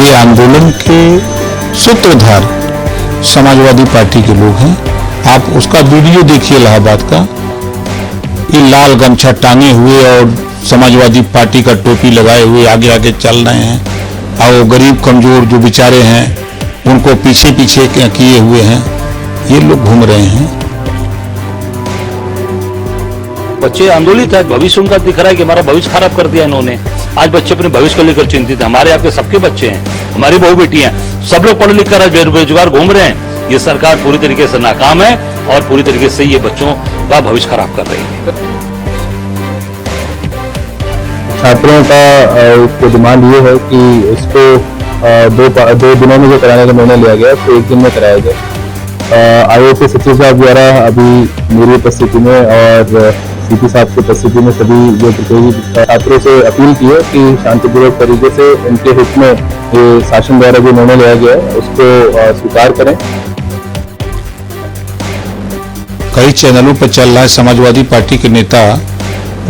ये आंदोलन के सूत्रधार समाजवादी पार्टी के लोग हैं। आप उसका वीडियो देखिए इलाहाबाद का, ये लाल गमछा टांगे हुए और समाजवादी पार्टी का टोपी लगाए हुए आगे आगे चल रहे हैं और वो गरीब कमजोर जो बेचारे हैं उनको पीछे पीछे किए हुए हैं, ये लोग घूम रहे हैं। बच्चे आंदोलित है, भविष्य उनका दिख रहा है कि हमारा भविष्य खराब कर दिया इन्होंने। आज बच्चे अपने भविष्य को लेकर चिंतित है। हमारे आपके सबके बच्चे हैं, हमारी बहू बेटी हैं, सब लोग पढ़ लिख कर आज बेरोजगार घूम रहे हैं। ये सरकार पूरी तरीके से नाकाम है और पूरी तरीके से ये बच्चों का भविष्य खराब कर रही है। छात्रों का डिमांड ये है कि इसको दो दिनों में जो कराने का निर्णय लिया गया तो एक दिन में कराया जाए। आयोग के सचिव साहब द्वारा अभी मेरी उपस्थिति में और सीपी साहब की उपस्थिति में सभी जो प्रतियोगी छात्रों से अपील की है कि शांतिपूर्वक तरीके से उनके हित में ये शासन द्वारा जो निर्णय लिया गया है उसको स्वीकार करें। कई चैनलों पर चल रहा है समाजवादी पार्टी के नेता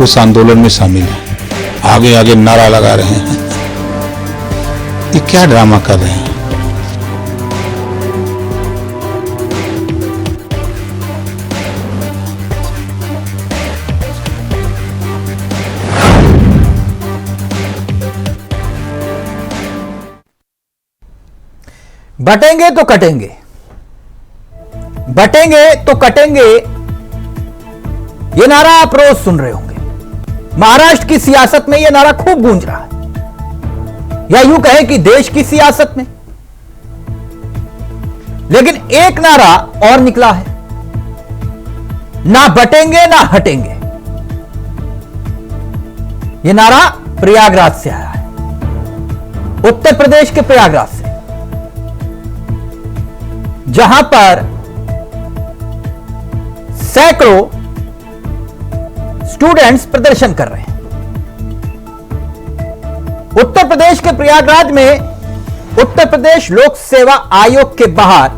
उस आंदोलन में शामिल हैं, आगे आगे नारा लगा रहे हैं। ये क्या ड्रामा कर रहे हैं? बटेंगे तो कटेंगे, बटेंगे तो कटेंगे, ये नारा आप रोज सुन रहे होंगे। महाराष्ट्र की सियासत में यह नारा खूब गूंज रहा है, या यूं कहें कि देश की सियासत में। लेकिन एक नारा और निकला है, ना बटेंगे ना हटेंगे। यह नारा प्रयागराज से आया है, उत्तर प्रदेश के प्रयागराज से, जहां पर सैकड़ों स्टूडेंट्स प्रदर्शन कर रहे हैं। उत्तर प्रदेश के प्रयागराज में उत्तर प्रदेश लोक सेवा आयोग के बाहर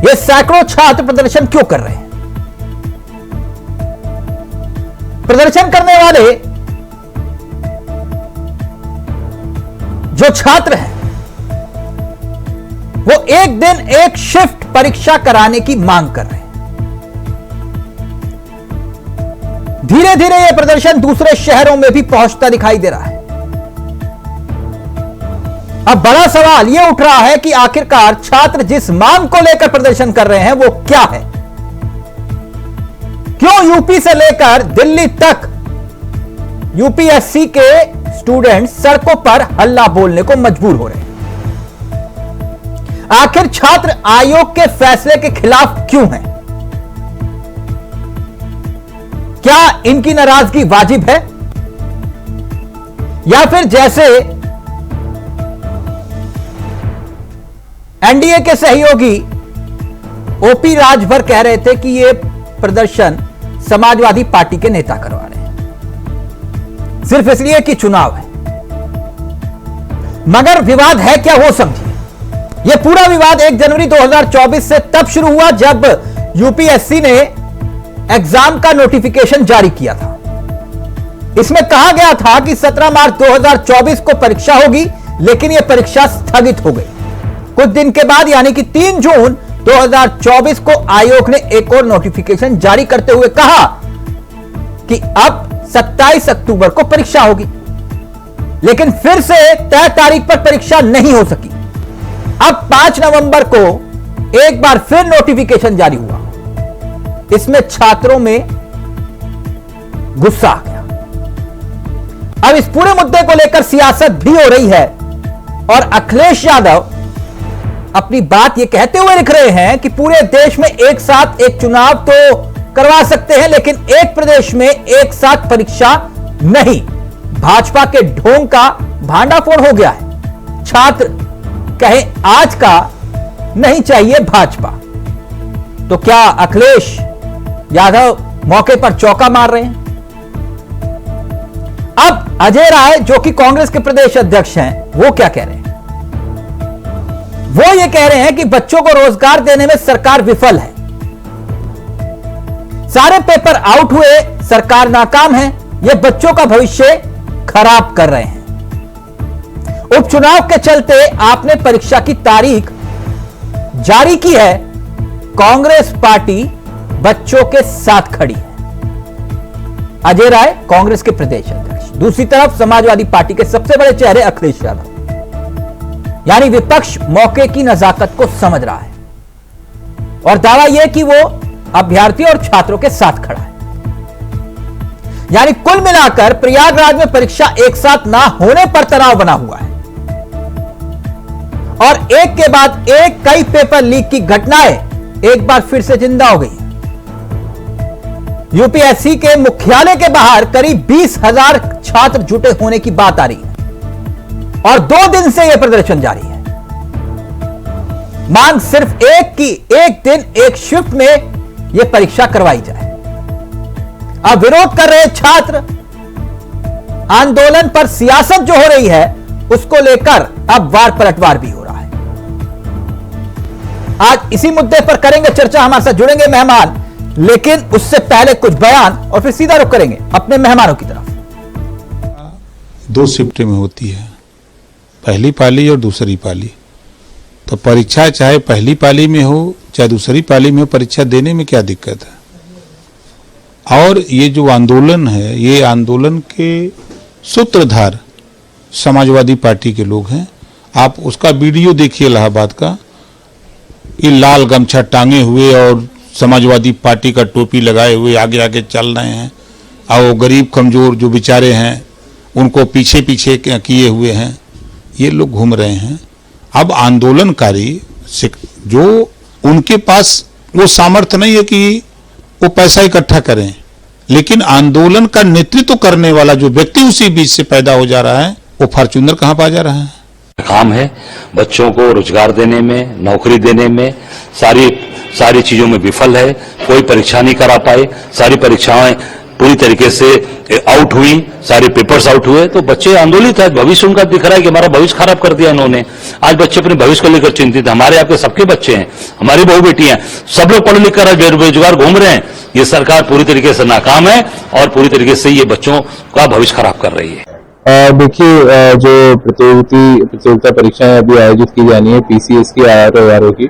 ये सैकड़ों छात्र प्रदर्शन क्यों कर रहे हैं? प्रदर्शन करने वाले जो छात्र हैं वो एक दिन एक शिफ्ट परीक्षा कराने की मांग कर रहे हैं। धीरे धीरे यह प्रदर्शन दूसरे शहरों में भी पहुंचता दिखाई दे रहा है। अब बड़ा सवाल यह उठ रहा है कि आखिरकार छात्र जिस मांग को लेकर प्रदर्शन कर रहे हैं वो क्या है? क्यों यूपी से लेकर दिल्ली तक यूपीएससी के स्टूडेंट्स सड़कों पर हल्ला बोलने को मजबूर हो रहे हैं? आखिर छात्र आयोग के फैसले के खिलाफ क्यों हैं? क्या इनकी नाराजगी वाजिब है, या फिर जैसे एनडीए के सहयोगी ओपी राजभर कह रहे थे कि यह प्रदर्शन समाजवादी पार्टी के नेता करवा रहे हैं सिर्फ इसलिए कि चुनाव है। मगर विवाद है क्या, वो समझिए। यह पूरा विवाद 1 जनवरी 2024 से तब शुरू हुआ जब यूपीएससी ने एग्जाम का नोटिफिकेशन जारी किया था। इसमें कहा गया था कि 17 मार्च 2024 को परीक्षा होगी, लेकिन यह परीक्षा स्थगित हो गई। कुछ दिन के बाद यानी कि 3 जून 2024 को आयोग ने एक और नोटिफिकेशन जारी करते हुए कहा कि अब 27 अक्टूबर को परीक्षा होगी। लेकिन फिर से तय तारीख पर परीक्षा नहीं हो सकी। अब 5 नवंबर को एक बार फिर नोटिफिकेशन जारी हुआ। इसमें छात्रों में गुस्सा आ गया। अब इस पूरे मुद्दे को लेकर सियासत भी हो रही है और अखिलेश यादव अपनी बात यह कहते हुए लिख रहे हैं कि पूरे देश में एक साथ एक चुनाव तो करवा सकते हैं, लेकिन एक प्रदेश में एक साथ परीक्षा नहीं। भाजपा के ढोंग का भांडाफोड़ हो गया है। छात्र कहें आज का नहीं चाहिए भाजपा। तो क्या अखिलेश यादव मौके पर चौका मार रहे हैं? अब अजय राय जो कि कांग्रेस के प्रदेश अध्यक्ष हैं, वो क्या कह रहे हैं? वो ये कह रहे हैं कि बच्चों को रोजगार देने में सरकार विफल है। सारे पेपर आउट हुए, सरकार नाकाम है, ये बच्चों का भविष्य खराब कर रहे हैं। उपचुनाव के चलते आपने परीक्षा की तारीख जारी की है। कांग्रेस पार्टी बच्चों के साथ खड़ी है। अजय राय कांग्रेस के प्रदेश अध्यक्ष, दूसरी तरफ समाजवादी पार्टी के सबसे बड़े चेहरे अखिलेश यादव, यानी विपक्ष मौके की नजाकत को समझ रहा है और दावा यह कि वो अभ्यर्थियों और छात्रों के साथ खड़ा है। यानी कुल मिलाकर प्रयागराज में परीक्षा एक साथ ना होने पर तनाव बना हुआ है और एक के बाद एक कई पेपर लीक की घटनाएं एक बार फिर से जिंदा हो गई। यूपीएससी के मुख्यालय के बाहर करीब 20,000 छात्र जुटे होने की बात आ रही है और 2 दिन से यह प्रदर्शन जारी है। मांग सिर्फ एक की, एक दिन एक शिफ्ट में यह परीक्षा करवाई जाए। अब विरोध कर रहे छात्र आंदोलन पर सियासत जो हो रही है उसको लेकर अब वार पलटवार भी हो रहा है। आज इसी मुद्दे पर करेंगे चर्चा। हमारे साथ जुड़ेंगे मेहमान, लेकिन उससे पहले कुछ बयान और फिर सीधा रुख करेंगे अपने मेहमानों की तरफ। 2 शिफ्ट में होती है, पहली पाली और दूसरी पाली। तो परीक्षा चाहे पहली पाली में हो चाहे दूसरी पाली में हो, परीक्षा देने में क्या दिक्कत है। और ये जो आंदोलन है, ये आंदोलन के सूत्रधार समाजवादी पार्टी के लोग हैं। आप उसका वीडियो देखिए इलाहाबाद का, ये लाल गमछा टांगे हुए और समाजवादी पार्टी का टोपी लगाए हुए आगे आगे चल रहे हैं और वो गरीब कमजोर जो बेचारे हैं उनको पीछे पीछे किए हुए हैं, ये लोग घूम रहे हैं। अब आंदोलनकारी जो उनके पास वो सामर्थ्य नहीं है कि वो पैसा इकट्ठा करें, लेकिन आंदोलन का नेतृत्व करने वाला जो व्यक्ति उसी बीच से पैदा हो जा रहा है, वो फॉर्च्यूनर कहां पा जा रहा है। काम है बच्चों को रोजगार देने में, नौकरी देने में, सारी चीजों में विफल है। कोई परीक्षा नहीं करा पाए, सारी परीक्षाएं पूरी तरीके से आउट हुई, सारे पेपर्स आउट हुए। तो बच्चे आंदोलित है, भविष्य उनका दिख रहा है कि हमारा भविष्य खराब कर दिया इन्होंने। आज बच्चे अपने भविष्य को लेकर चिंतित है। हमारे आपके सबके बच्चे हैं, हमारी बहू बेटियां, सब लोग पढ़ लिख कर बेरोजगार घूम रहे हैं। ये सरकार पूरी तरीके से नाकाम है और पूरी तरीके से ये बच्चों का भविष्य खराब कर रही है। देखिए, जो प्रतियोगिता परीक्षाएं अभी आयोजित की जानी है पीसीएस की, आरओ की,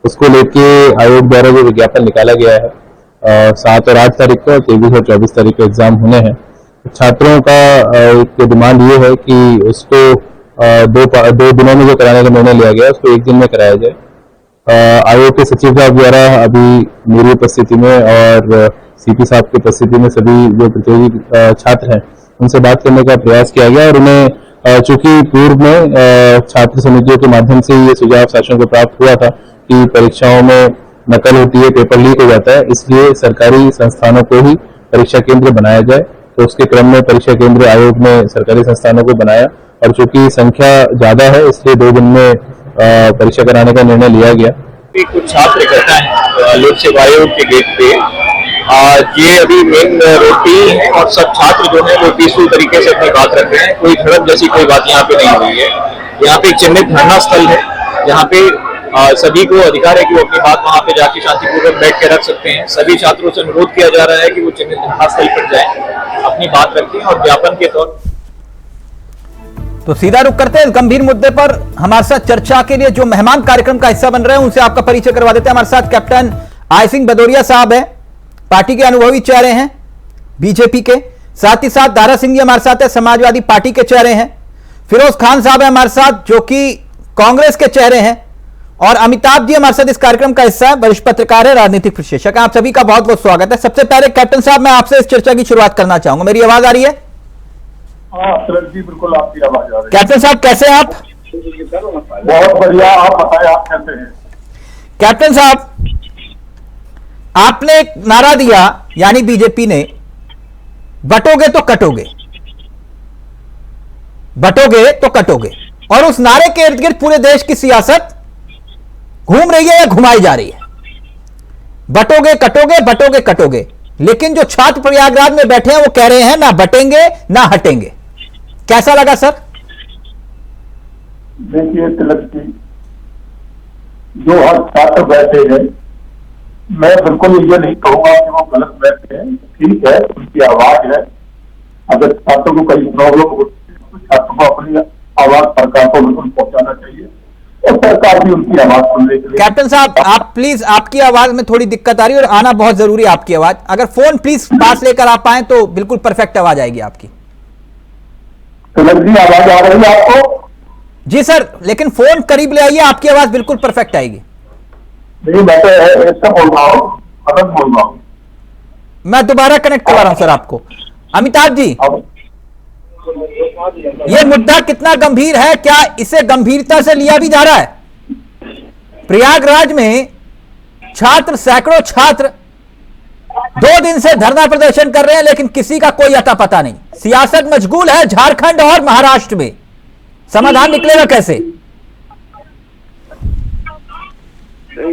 उसको लेके आयोग द्वारा जो विज्ञापन निकाला गया है 7 और 8 तारीख को, 23 और 24 तारीख को एग्जाम होने हैं। छात्रों का एक डिमांड ये है कि उसको 2 दिनों में जो कराने का निर्णय लिया गया उसको 1 दिन में कराया जाए। आयोग के सचिव साहब द्वारा अभी मेरी उपस्थिति में और सीपी साहब की उपस्थिति में सभी जो प्रतियोगी छात्र हैं उनसे बात करने का प्रयास किया गया और उन्हें चूंकि पूर्व में छात्र समितियों के माध्यम से ये सुझाव शासन को प्राप्त हुआ था कि परीक्षाओं में नकल होती है, पेपर लीक हो जाता है, इसलिए सरकारी संस्थानों को ही परीक्षा केंद्र बनाया जाए। तो उसके क्रम में परीक्षा केंद्र आयोग ने सरकारी संस्थानों को बनाया और चूंकि संख्या ज्यादा है इसलिए 2 दिन में परीक्षा कराने का निर्णय लिया गया। कुछ छात्र इकट्ठा है लोक सेवा आयोग के गेट पे। ये अभी मेन रोड पे है और सब छात्र जो है वो पीसफुल तरीके से अपनी बात रख रहे हैं। कोई झड़प जैसी कोई बात यहाँ पे नहीं हुई है। यहाँ पे एक चिन्हित धरना स्थल है जहाँ पे सभी को अधिकार है कि वो अपनी बात वहाँ पे जाके शांतिपूर्वक बैठ के रख सकते हैं। सभी छात्रों से अनुरोध किया जा रहा है कि वो चिन्हित धरना स्थल पर जाएं, अपनी बात रखें और ज्ञापन के तौर। तो सीधा रुख करते हैं इस गंभीर मुद्दे पर। हमारे साथ चर्चा के लिए जो मेहमान कार्यक्रम का हिस्सा बन रहे हैं उनसे आपका परिचय करवा देते हैं। हमारे साथ कैप्टन आई सिंह भदौरिया साहब हैं, पार्टी के अनुभवी चेहरे हैं बीजेपी के। साथ ही साथ दारा सिंह जी हमारे साथ है, समाजवादी पार्टी के चेहरे हैं। फिरोज खान साहब है हमारे साथ जो कि कांग्रेस के चेहरे हैं और अमिताभ जी हमारे साथ इस कार्यक्रम का हिस्सा है, वरिष्ठ पत्रकार है, राजनीतिक विश्लेषक है। आप सभी का बहुत बहुत स्वागत है। सबसे पहले कैप्टन साहब मैं आपसे इस चर्चा की शुरुआत करना चाहूंगा। मेरी आवाज आ रही है? हाँ सर जी, बिल्कुल आपकी आवाज आ रही है। कैप्टन साहब कैसे हैं आप? बहुत बढ़िया, आप बताएं आप कैसे हैं? कैप्टन साहब आपने एक नारा दिया, यानी बीजेपी ने, बटोगे तो कटोगे, बटोगे तो कटोगे, और उस नारे के इर्द गिर्द पूरे देश की सियासत घूम रही है या घुमाई जा रही है। बटोगे कटोगे, बटोगे कटोगे, लेकिन जो छात्र प्रयागराज में बैठे हैं वो कह रहे हैं ना बटेंगे ना हटेंगे। कैसा लगा सर? देखिए तिलक जी, जो हर छात्र बैठे हैं, मैं बिल्कुल ये नहीं कहूंगा कि वो गलत बैठे हैं। ठीक है, उनकी आवाज है। अगर छात्रों को कहीं प्रॉब्लम होती है तो छात्रों को अपनी आवाज प्रकाश उनकी आवाज सुनने के लिए। कैप्टन साहब, आप प्लीज, आपकी आवाज में थोड़ी दिक्कत आ रही है और आना बहुत जरूरी है आपकी आवाज। अगर फोन प्लीज पास लेकर आप आए तो बिल्कुल परफेक्ट आवाज आएगी आपकी। तिलक जी, आवाज आ रही है आपको? जी सर, लेकिन फोन करीब ले आइए, आपकी आवाज बिल्कुल परफेक्ट आएगी। नहीं, मैं तो ऐसा बोल रहा हूँ, अलग बोल रहा हूँ। मैं दोबारा कनेक्ट करवा रहा हूं सर आपको। अमिताभ जी, ये मुद्दा कितना गंभीर है, क्या इसे गंभीरता से लिया भी जा रहा है? प्रयागराज में छात्र, सैकड़ों छात्र 2 दिन से धरना प्रदर्शन कर रहे हैं, लेकिन किसी का कोई अता पता नहीं। सियासत मशगूल है झारखंड और महाराष्ट्र में, समाधान निकलेगा कैसे?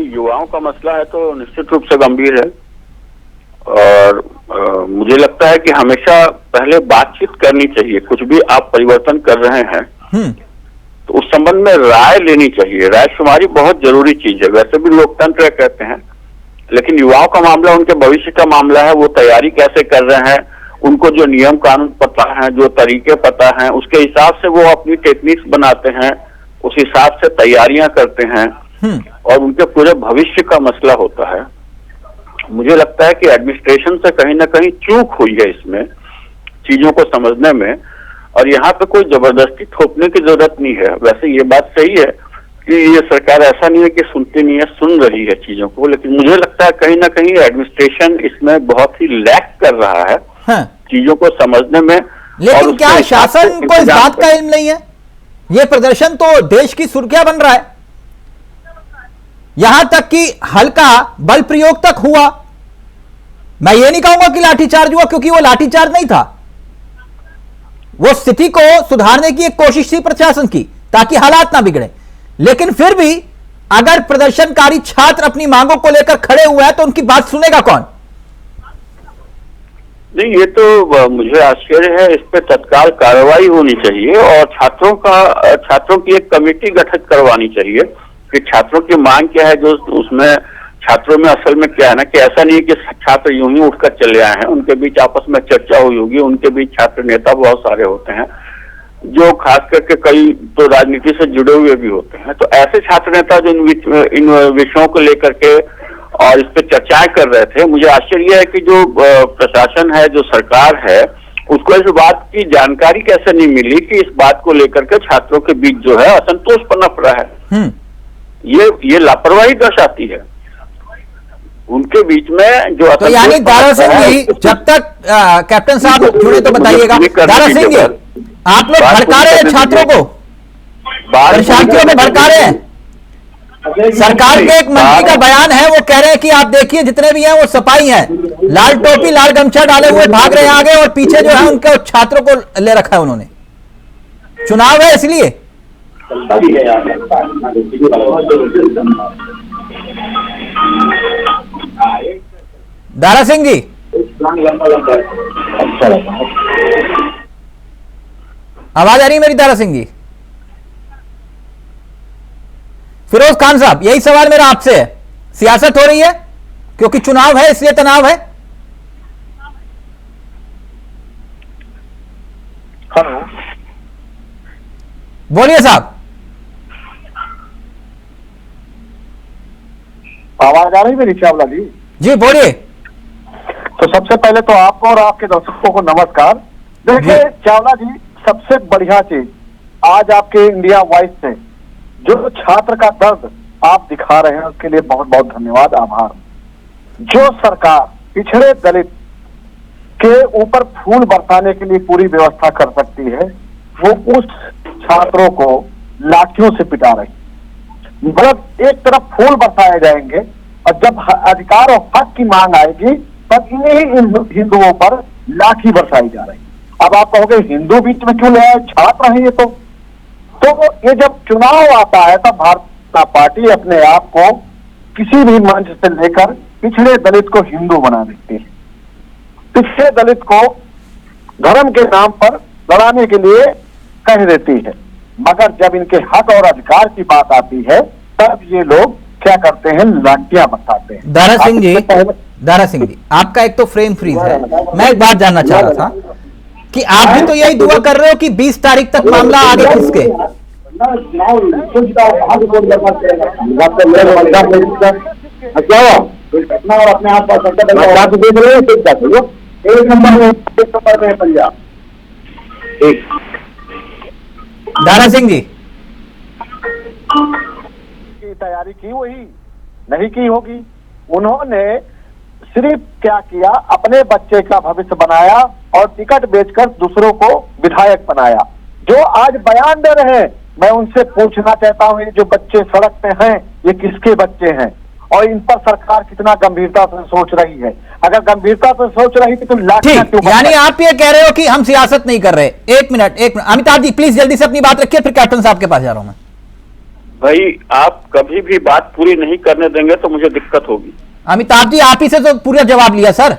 युवाओं का मसला है तो निश्चित रूप से गंभीर है, और मुझे लगता है कि हमेशा पहले बातचीत करनी चाहिए। कुछ भी आप परिवर्तन कर रहे हैं तो उस संबंध में राय लेनी चाहिए। राय शुमारी बहुत जरूरी चीज है। वैसे भी लोकतंत्र कहते हैं, लेकिन युवाओं का मामला उनके भविष्य का मामला है। वो तैयारी कैसे कर रहे हैं, उनको जो नियम कानून पता है, जो तरीके पता है, उसके हिसाब से वो अपनी टेक्निक्स बनाते हैं, उस हिसाब से तैयारियां करते हैं, और उनके पूरे भविष्य का मसला होता है। मुझे लगता है कि एडमिनिस्ट्रेशन से कहीं ना कहीं चूक हुई है इसमें, चीजों को समझने में, और यहाँ पे कोई जबरदस्ती थोपने की जरूरत नहीं है। वैसे ये बात सही है कि ये सरकार ऐसा नहीं है कि सुनती नहीं है, सुन रही है चीजों को, लेकिन मुझे लगता है कहीं ना कहीं एडमिनिस्ट्रेशन इसमें बहुत ही लैक कर रहा है चीजों को समझने में। लेकिन क्या शासन को इस बात का इल्म नहीं है? ये प्रदर्शन तो देश की सुर्खियां बन रहा है, यहां तक कि हल्का बल प्रयोग तक हुआ। मैं ये नहीं कहूंगा कि लाठीचार्ज हुआ, क्योंकि वो लाठीचार्ज नहीं था, वो स्थिति को सुधारने की एक कोशिश थी प्रशासन की, ताकि हालात ना बिगड़े। लेकिन फिर भी अगर प्रदर्शनकारी छात्र अपनी मांगों को लेकर खड़े हुए हैं तो उनकी बात सुनेगा कौन? नहीं, ये तो मुझे आश्चर्य है। इस पे तत्काल कार्रवाई होनी चाहिए, और छात्रों की एक कमेटी गठित करवानी चाहिए कि छात्रों की मांग क्या है। जो उसमें छात्रों में असल में क्या है ना, कि ऐसा नहीं है कि छात्र यूं ही उठकर चले आए हैं, उनके बीच आपस में चर्चा हुई होगी। उनके बीच छात्र नेता बहुत सारे होते हैं, जो खास करके कई तो राजनीति से जुड़े हुए भी होते हैं। तो ऐसे छात्र नेता जो इन विषयों को लेकर के और इस पे चर्चाएं कर रहे थे, मुझे आश्चर्य है कि जो प्रशासन है, जो सरकार है, उसको इस बात की जानकारी कैसे नहीं मिली कि इस बात को लेकर के छात्रों के बीच जो है असंतोष पनप रहा है। ये लापरवाही दर्शाती है उनके बीच में जो। तो यानी दारा सिंह जी, जब तक कैप्टन साहब जुड़े तो बताइएगा। दारा सिंह जी, आप लोग भड़का रहे हैं छात्रों को, परीक्षार्थियों में भड़का रहे हैं। सरकार के एक मंत्री का बयान है, वो कह रहे हैं कि आप देखिए जितने भी हैं वो सपाई हैं, लाल टोपी लाल गमछा डाले हुए भाग रहे हैं आगे, और पीछे जो है उनके छात्रों को ले रखा है उन्होंने। चुनाव है इसलिए। दारा सिंह जी, आवाज आ रही है मेरी? दारा सिंह जी, फिरोज खान साहब, यही सवाल मेरा आपसे है। सियासत हो रही है क्योंकि चुनाव है, इसलिए तनाव है? हेलो, बोलिए साहब। आवाज आ रही मेरी चावला जी? जी बोलिए। तो सबसे पहले तो आपको और आपके दर्शकों को नमस्कार। देखिए चावला जी, सबसे बढ़िया चीज आज आपके इंडिया वॉइस से जो छात्र का दर्द आप दिखा रहे हैं, उसके लिए बहुत बहुत धन्यवाद, आभार। जो सरकार पिछड़े दलित के ऊपर फूल बरसाने के लिए पूरी व्यवस्था कर सकती है, वो उस छात्रों को लाठियों से पिटा रही। मतलब एक तरफ फूल बरसाए जाएंगे, और जब अधिकार और हक की मांग आएगी तब इन्हीं हिंदुओं पर लाठी बरसाई जा रही। अब आप कहोगे हिंदू बीच में क्यों ले आए, छात्र हैं ये तो ये जब चुनाव आता है तब भारतीय जनता पार्टी अपने आप को किसी भी मंच से लेकर पिछड़े दलित को हिंदू बना देती है, पिछड़े दलित को धर्म के नाम पर लड़ाने के लिए कह देती है। मगर जब इनके हक और अधिकार की बात आती है तब ये लोग क्या करते हैं, लाठियां बरसाते हैं। दारा सिंह जी, आपका एक तो फ्रेम फ्रीज है। मैं एक बात जानना चाह रहा था कि आप भी तो यही दुआ कर रहे हो कि 20 तारीख तक मामला आगे खिसके। क्या हुआ घटना और अपने आप देख रहे हैं एक नंबर में पंजाब। एक दारा सिंह जी की तैयारी की वही नहीं की होगी। उन्होंने सिर्फ क्या किया, अपने बच्चे का भविष्य बनाया और टिकट बेचकर दूसरों को विधायक बनाया। जो आज बयान दे रहे हैं, मैं उनसे पूछना चाहता हूं, ये जो बच्चे सड़क पे हैं ये किसके बच्चे हैं और इन पर सरकार कितना गंभीरता से सोच रही है? अगर गंभीरता से सोच रही थी तो लाठियां ठीक, क्यों? यानी आप ये कह रहे हो कि हम सियासत नहीं कर रहे। एक मिनट अमिताभ जी प्लीज जल्दी से अपनी बात रखिए, फिर कैप्टन साहब के पास जा रहा हूं मैं। भाई आप कभी भी बात पूरी नहीं करने देंगे तो मुझे दिक्कत होगी। अमिताभ जी आप ही से तो पूरा जवाब लिया सर।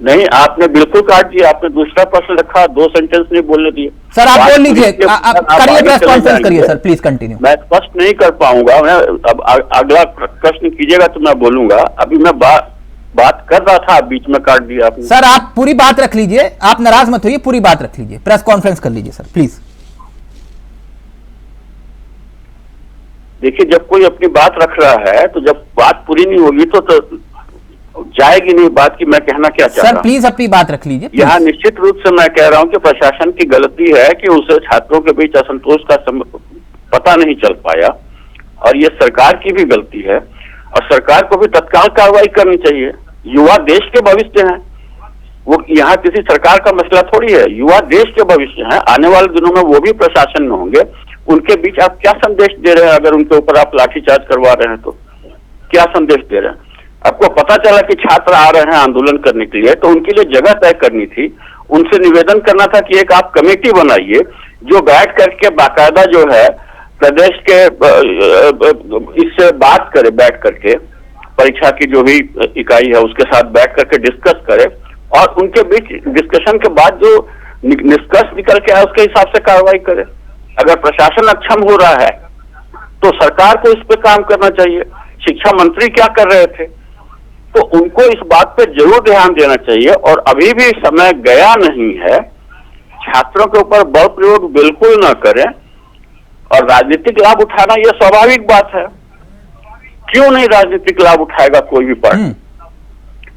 नहीं, आपने बिल्कुल काट दिया। आपने दूसरा प्रश्न रखा, 2 सेंटेंस नहीं बोलने दिए। सर आप बोल लीजिए, करिए प्रेस कॉन्फ्रेंस करिए सर, प्लीज कंटिन्यू। मैं स्पष्ट नहीं कर पाऊंगा। मैं अब अगला प्रश्न कीजिएगा तो मैं बोलूंगा। अभी मैं बात कर रहा था, बीच में काट दिया आपने। सर आप पूरी बात रख लीजिए, आप नाराज मत होइए, पूरी बात रख लीजिए, प्रेस कॉन्फ्रेंस कर लीजिए सर प्लीज। देखिए, जब कोई अपनी बात रख रहा है तो जब बात पूरी नहीं होगी तो जाएगी नहीं बात की मैं कहना क्या चाहता हूं। सर प्लीज अपनी बात रख लीजिए। यहाँ निश्चित रूप से मैं कह रहा हूं कि प्रशासन की गलती है कि उसे छात्रों के बीच असंतोष का पता नहीं चल पाया और ये सरकार की भी गलती है और सरकार को भी तत्काल कार्रवाई करनी चाहिए। युवा देश के भविष्य हैं, वो यहाँ किसी सरकार का मसला थोड़ी है। युवा देश के भविष्य हैं, आने वाले दिनों में वो भी प्रशासन में होंगे। उनके बीच आप क्या संदेश दे रहे हैं? अगर उनके ऊपर आप लाठीचार्ज करवा रहे हैं तो क्या संदेश दे रहे हैं? आपको पता चला कि छात्र आ रहे हैं आंदोलन करने के लिए, तो उनके लिए जगह तय करनी थी। उनसे निवेदन करना था कि एक आप कमेटी बनाइए जो बैठ करके बाकायदा जो है प्रदेश के इससे बात करे, बैठ करके परीक्षा की जो भी इकाई है उसके साथ बैठ करके डिस्कस करे और उनके बीच डिस्कशन के बाद जो निष्कर्ष निकल के आए उसके हिसाब से कार्रवाई करे। अगर प्रशासन अक्षम हो रहा है तो सरकार को इस पे काम करना चाहिए। शिक्षा मंत्री क्या कर रहे थे, तो उनको इस बात पे जरूर ध्यान देना चाहिए। और अभी भी समय गया नहीं है, छात्रों के ऊपर बल प्रयोग बिल्कुल न करें और राजनीतिक लाभ उठाना यह स्वाभाविक बात है। क्यों नहीं राजनीतिक लाभ उठाएगा कोई भी पार्टी?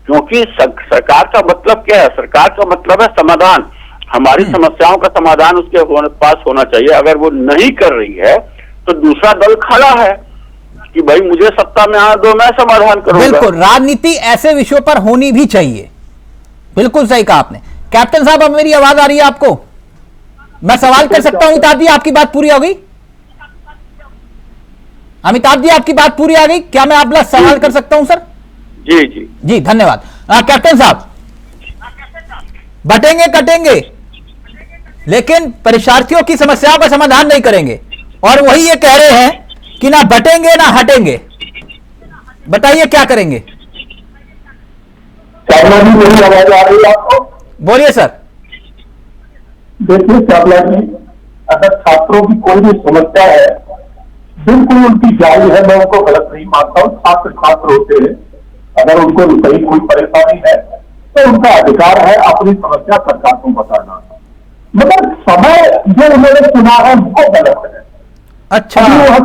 क्योंकि सरकार का मतलब क्या है? सरकार का मतलब है समाधान। हमारी समस्याओं का समाधान उसके पास होना चाहिए। अगर वो नहीं कर रही है तो दूसरा दल खड़ा है कि भाई मुझे सत्ता में आने दो, मैं समाधान करूंगा। बिल्कुल, राजनीति ऐसे विषयों पर होनी भी चाहिए। बिल्कुल सही कहा आपने। कैप्टन साहब अब मेरी आवाज आ रही है आपको? मैं सवाल कर सकता हूं? अमिताभ जी आपकी बात पूरी हो गई? अमिताभ जी आपकी बात पूरी आ गई? क्या मैं आपका सवाल कर सकता हूं सर? जी जी जी धन्यवाद। कैप्टन साहब, बटेंगे कटेंगे लेकिन परीक्षार्थियों की समस्याओं का समाधान नहीं करेंगे और वही ये कह रहे हैं कि ना बटेंगे ना हटेंगे। बताइए क्या करेंगे? चावला जी मेरी आवाज आ रही है आपको? बोलिए सर। देखिए चावला जी, अगर छात्रों की कोई भी समस्या है बिल्कुल उनकी जायज है, मैं उनको गलत नहीं मानता हूँ। छात्र छात्र होते हैं, अगर उनको कहीं कोई परेशानी है तो उनका अधिकार है अपनी समस्या सरकार को बताना। मगर समय जो उन्होंने चुना है वो गलत है। अच्छा, वहाँ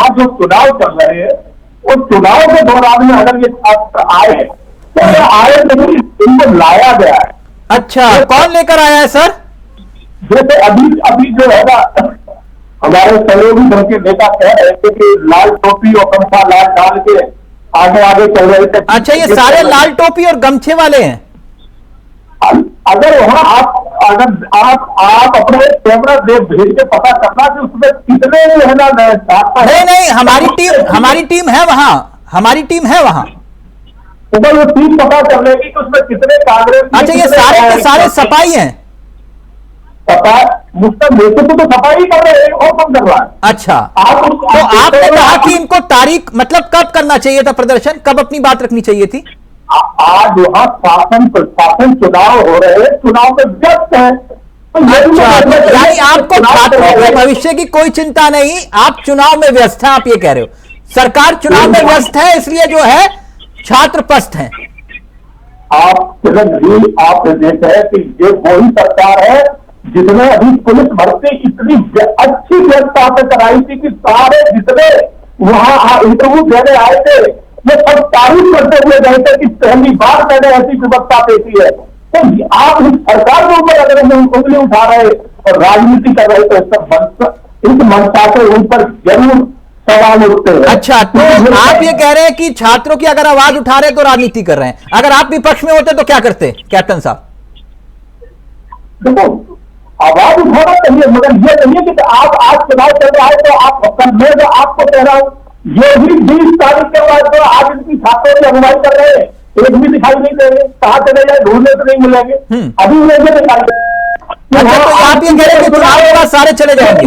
जो चुनाव चल रहे हैं उस चुनाव के दौरान में अगर ये छात्र आए तो ये आए नहीं, इनको लाया गया है। अच्छा, कौन लेकर आया है सर? जैसे अभी जो है ना, हमारे सहयोगी दल के नेता कह रहे थे कि लाल टोपी और गमछा लाल डाल के आगे आगे चल रहे थे। अच्छा, ये सारे लाल टोपी और गमछे वाले हैं? अगर वहां आप अपने कैमरा भेज के पता करना कि उसमें कितने है ना नहीं, हमारी टीम है वहां, हमारी टीम है वहां। तो वो टीम पता कर लेगी कि उसमें कितने कांग्रेस। अच्छा, ये सारे के सारे सपाई हैं? मुझसे नेतृत्व तो सफाई कर रहे हैं और कौन कर रहा है? अच्छा, तो आपने कहा कि इनको तारीख मतलब कब करना चाहिए था प्रदर्शन, कब अपनी बात रखनी चाहिए थी? आज वहां शासन चुनाव हो रहे हैं, चुनाव में व्यस्त है। अच्छा, यानी आपको छात्रों के भविष्य की कोई चिंता नहीं, आप चुनाव में व्यस्त हैं, आप ये कह रहे हो? सरकार चुनाव में व्यस्त है इसलिए जो है छात्र पस्त हैं। आप देख रहे हैं कि ये वही सरकार है जिसने अभी पुलिस भर्ती इतनी अच्छी व्यवस्था से कराई थी कि सारे जितने वहां इंटरव्यू देने आए थे ये सब तारीफ करते हुए गए थे कि पहली बार मैंने ऐसी व्यवस्था देखी है। तो आप इस सरकार के ऊपर अगर हम उंगली उठा रहे और राजनीति कर रहे तो इस मंशा के ऊपर जरूर सवाल उठते हैं। अच्छा, तो आप ये कह रहे हैं कि छात्रों की अगर आवाज उठा रहे हैं तो राजनीति कर रहे हैं, अगर आप विपक्ष में होते तो क्या करते कैप्टन साहब? देखो, आवाज उठाना चाहिए, मगर ये नहीं कि आप आज चुनाव चल रहा है तो आप मैं जो आपको कह रहा हूं ये भी 20 तारीख के बाद तो आज इनकी छात्रों की अगुवाई कर रहे हैं, एक भी दिखाई नहीं दे रहे, कहां चले जाए ढूंढने तो नहीं मिलेंगे, अभी उन्हें दिखाई दे। अच्छा, तो आप ये कह रहे हैं कि चुनाव के बाद सारे चले जाएंगे?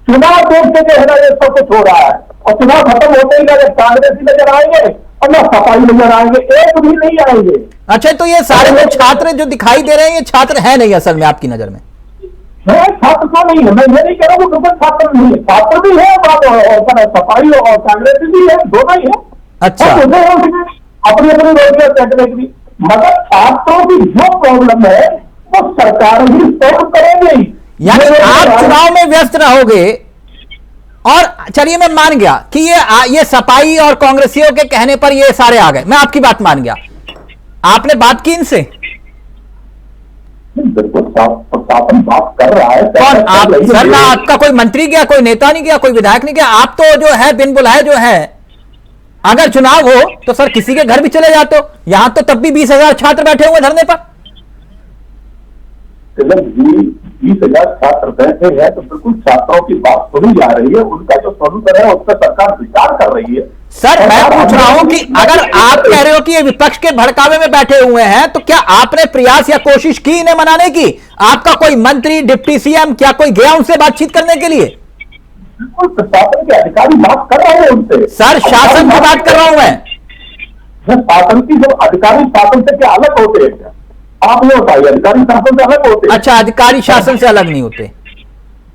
चुनाव देखते जो है ना ये सब कुछ हो रहा है, और चुनाव खत्म होते ही ना कांग्रेसी नजर आएंगे और ना सफाई नजर आएंगे, एक भी नहीं आएंगे। अच्छा, तो ये सारे जो छात्र जो दिखाई दे रहे हैं ये छात्र है नहीं असल में आपकी नजर में? है, छात्र तो नहीं है, मैं ये नहीं कह रहा हूँ बिल्कुल छात्र नहीं है, छात्र भी है और सफाई और कांग्रेसी भी है, दोनों ही है। अच्छा, अपनी अपनी रोजगार सेटने की, मगर छात्रों की जो प्रॉब्लम है वो सरकार ही सॉल्व करेगी। यानी आप चुनाव में व्यस्त रहोगे और चलिए मैं मान गया कि ये सपाई और कांग्रेसियों के कहने पर ये सारे आ गए, मैं आपकी बात मान गया। आपने बात की इनसे? बिल्कुल प्रशासन बात कर रहा है। कौन आप सर? ना आपका कोई मंत्री गया, कोई नेता नहीं गया, कोई विधायक नहीं गया, आप तो जो है बिन बुलाए जो है, अगर चुनाव हो तो सर किसी के घर भी चले जाते हो, यहां तो तब भी 20,000 छात्र बैठे हुए धरने पर। 20,000 छात्र बैठे हैं तो बिल्कुल छात्रों की बात सुनी जा रही है, उनका जो सोल्यूशन है उस पर सरकार विचार कर रही है। सर मैं पूछ रहा हूं कि अगर आप कह रहे हो कि ये विपक्ष के भड़कावे में बैठे हुए हैं तो क्या आपने प्रयास या कोशिश की इन्हें मनाने की? आपका कोई मंत्री, डिप्टी सीएम क्या कोई गया उनसे बातचीत करने के लिए? बिल्कुल प्रशासन के अधिकारी बात कर रहे हैं उनसे। सर शासन की बात कर रहा हूं मैं। शासन की जो अधिकारी शासन से क्या अलग होते हैं क्या? आप ये बताइए, अधिकारी शासन से अलग होते हैं? अच्छा, अधिकारी शासन से अलग नहीं होते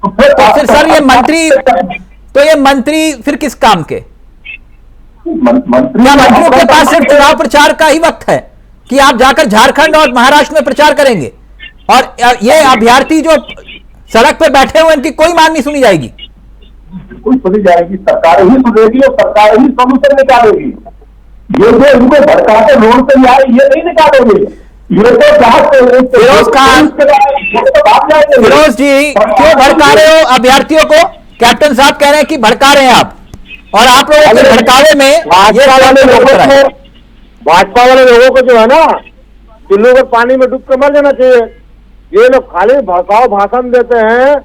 तो फिर सर ये मंत्री फिर किस काम के? मंत्रियों के पास सिर्फ चुनाव प्रचार का ही वक्त है कि आप जाकर झारखंड और महाराष्ट्र में प्रचार करेंगे और ये अभ्यर्थी जो सड़क पर बैठे हुए इनकी कोई मांग नहीं सुनी जाएगी? बिल्कुल सुनी जाएगी, सरकार ही सुनेगी और सरकार ही सोल्यूशन निकालेगी। ये जो इनको भड़काते रोड पे आए ये नहीं निकालेंगे, ये तो फिरोज खान, फिरोज जी क्यों भड़का रहे हो अभ्यर्थियों को? कैप्टन साहब कह रहे हैं कि भड़का रहे हैं आप, और आप लोगों के भड़कावे में भाजपा वाले लोगों को जो है ना चुल्लू को पानी में डूब के मर जाना चाहिए। ये लोग खाली भड़काओ भाषण देते हैं,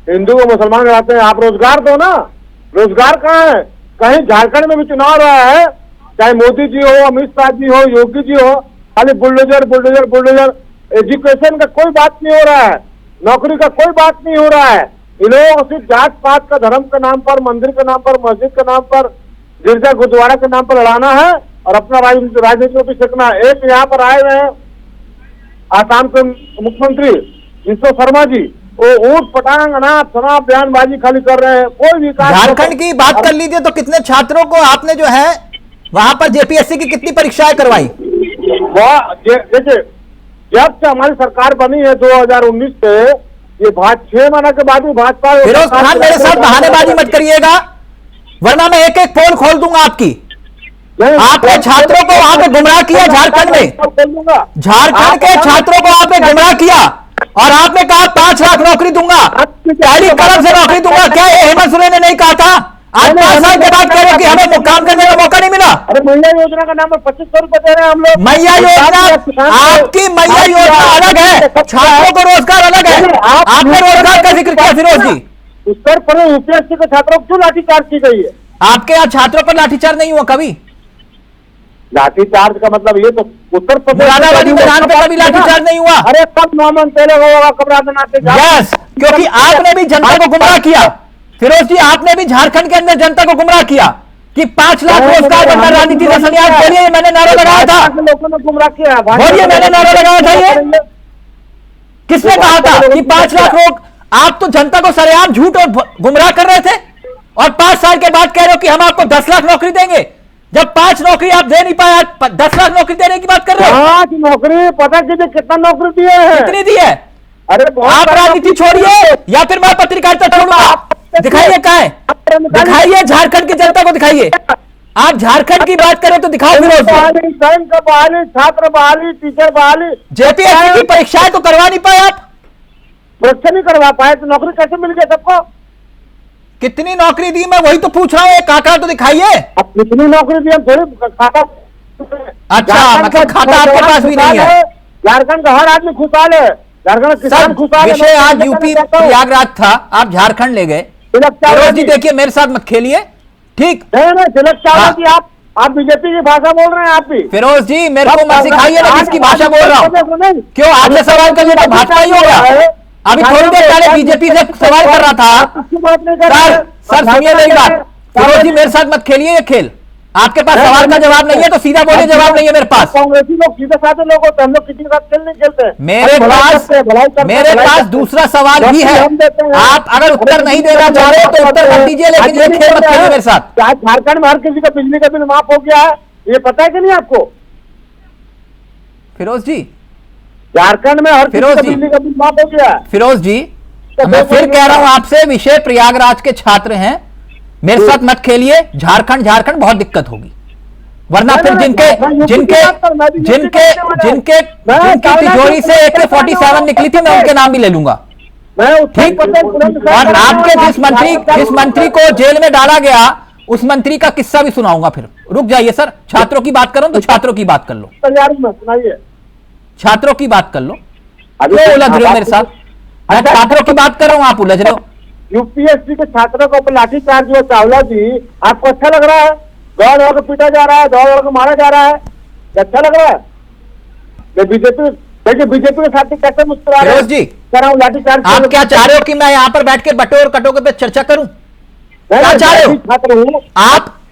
हिंदू को मुसलमान कराते हैं। आप रोजगार दो ना, रोजगार कहाँ है? कहीं झारखंड में भी चुनाव रहा है, चाहे मोदी जी हो, अमित शाह जी हो, योगी जी हो, खाली बुलडोजर बुलडोजर बुलडोजर। एजुकेशन का कोई बात नहीं हो रहा है, नौकरी का कोई बात नहीं हो रहा है। इन लोगों को सिर्फ जात पात का, धर्म के नाम पर, मंदिर के नाम पर, मस्जिद के नाम पर, गिरजा गुरुद्वारा के नाम पर लड़ाना है और अपना राजनीति को भी सीखना है। एक यहाँ पर आए हुए हैं आसाम के मुख्यमंत्री विश्व शर्मा जी, वो ऊट पटांग अनाप शनाप बयानबाजी खाली कर रहे हैं, कोई विकास। झारखंड की बात कर लीजिए तो कितने छात्रों को आपने जो है वहां पर जेपीएससी की कितनी परीक्षाएं करवाई? देखिए, जब से हमारी सरकार बनी है 2019 से, ये 6 महीने के बाद भी भाजपा। फिरोज खान मेरे साथ बहानेबाजी मत करिएगा वरना मैं एक एक पोल खोल दूंगा आपकी। आपने छात्रों को वहां पे गुमराह किया, झारखंड में झारखंड के छात्रों को आपने गुमराह किया और आपने कहा 5 लाख नौकरी दूंगा, पहली कलम से नौकरी दूंगा। क्या ये हेमंत सोरेन ने नहीं कहा था? आज 5 साल के बाद कह रहे हो कि हमें काम करने का मौका नहीं मिला। अरे मैया योजना का नाम पर 2500 रुपए दे रहे हैं हम लोग। मैया योजना, आपकी मैया योजना अलग है, छात्रों को रोजगार अलग है। आपने रोजगार का जिक्र किया फिरोज जी। उत्तर प्रदेश यूपीएससी के छात्रों को क्यों लाठीचार्ज की गई है? आपके यहाँ छात्रों पर लाठीचार्ज नहीं हुआ कभी? लाठीचार्ज का मतलब ये तो उत्तर प्रदेश मुरादाबादी मैदान पे कभी लाठीचार्ज नहीं हुआ? अरे कब नौमन तेरे होगा, कब राजनाथ? यस, क्योंकि आपने भी जनता को गुमराह किया फिरोज जी, आपने भी झारखंड के अंदर जनता को गुमराह किया कि 5 लाख रोजगार बनकर राजनीति का संन्यास। बोलिए मैंने नारा लगाया था, लोगों ने गुमराह किया। बोलिए मैंने नारा लगाया था, ये किसने कहा था कि 5 लाख लोग? आप तो जनता को सरेआम झूठ और गुमराह कर रहे थे और 5 साल के बाद कह रहे हो कि हम आपको 10 लाख नौकरी देंगे, जब 5 नौकरी आप दे नहीं पाए, आज 10 लाख नौकरी देने की बात कर रहे हो। 5 नौकरी पता कीजिए कितना नौकरी दिए हैं? कितनी दी है? अरे आप राजनीति छोड़िए या फिर मैं पत्रकारिता छोड़ूंगा। दिखाइए कहाँ है, दिखाइए झारखंड की जनता को दिखाइए। आप झारखंड की बात करें तो दिखाओ फिरोज जी। सैनिक बहाली, छात्र बहाली, टीचर बहाली, जेपीएससी की परीक्षाएं तो करवा नहीं पाए आप, परीक्षा नहीं करवा पाए तो नौकरी कैसे मिल गई सबको? कितनी नौकरी दी मैं वही तो पूछ रहा हूँ, एक आंकड़ा तो दिखाइए। अब कितनी नौकरी दी हम थोड़ी खाता। अच्छा, मतलब खाता आपके पास भी नहीं है। झारखंड का हर आदमी खुशहाल है, झारखंड किसान खुशहाल है। विषय आज यूपी प्रयागराज था, आप झारखंड ले गए। फिरोज जी देखिए मेरे साथ मत खेलिए, ठीक? नहीं तिलक चावला जी, आप बीजेपी की भाषा बोल रहे हैं। आप भी फिरोज जी मेरे को मत सिखाइए ना किसकी भाषा बोल रहा हूँ। क्यों आपसे सवाल करिए तो भाजपा ही होगा? अभी थोड़ी देर पहले बीजेपी से सवाल कर रहा था। सर सुनिए मेरी बात, फिरोज जी मेरे साथ मत खेलिए ये खेल। आपके पास सवाल का जवाब नहीं है तो सीधा बोले, जवाब नहीं है मेरे पास। कांग्रेसी लोग सीधे साधे लोग होते हैं, हम लोग किसी के साथ खेल नहीं खेलते। मेरे पास दूसरा सवाल भी है। आप अगर उत्तर नहीं देना चाह रहे तो उत्तर मत दीजिए, लेकिन ये खेल मत खेलिए मेरे साथ। झारखंड में हर किसी का बिजली का बिल माफ हो गया है, ये पता है कि नहीं आपको? फिरोज जी झारखंड में हर किसी का बिजली का बिल माफ हो गया है। फिरोज जी मैं फिर कह रहा हूं आपसे, विषय प्रयागराज के छात्र हैं, मेरे साथ मत खेलिए। झारखंड बहुत दिक्कत होगी, वरना फिर जिनके तिजोरी से AK-47 निकली थी मैं उनके नाम भी ले लूंगा, ठीक? और आपके जिस मंत्री को जेल में डाला गया उस मंत्री का किस्सा भी सुनाऊंगा। फिर रुक जाइए सर, छात्रों की बात करूं तो छात्रों की बात कर लो, सुनाइए, छात्रों की बात कर लो। क्यों उलझ रहे हो मेरे साथ? मैं छात्रों की बात कर रहा हूं, आप उलझ रहे हो। यूपीएससी के छात्रों को लाठीचार्ज हुआ चावला जी, आपको अच्छा लग रहा है? दौड़ दौड़ के पीटा जा रहा है, दौड़ दौड़ के मारा जा रहा है, अच्छा लग रहा है? बीजेपी के साथ कैसे मुस्कुरा रहे फिरोज जी लाठीचार्ज? आप क्या चाह रहे हो कि मैं यहाँ पर बैठ के बटोर कटोगे पे चर्चा करूं? क्या चाह रहे हो? छात्र हूँ।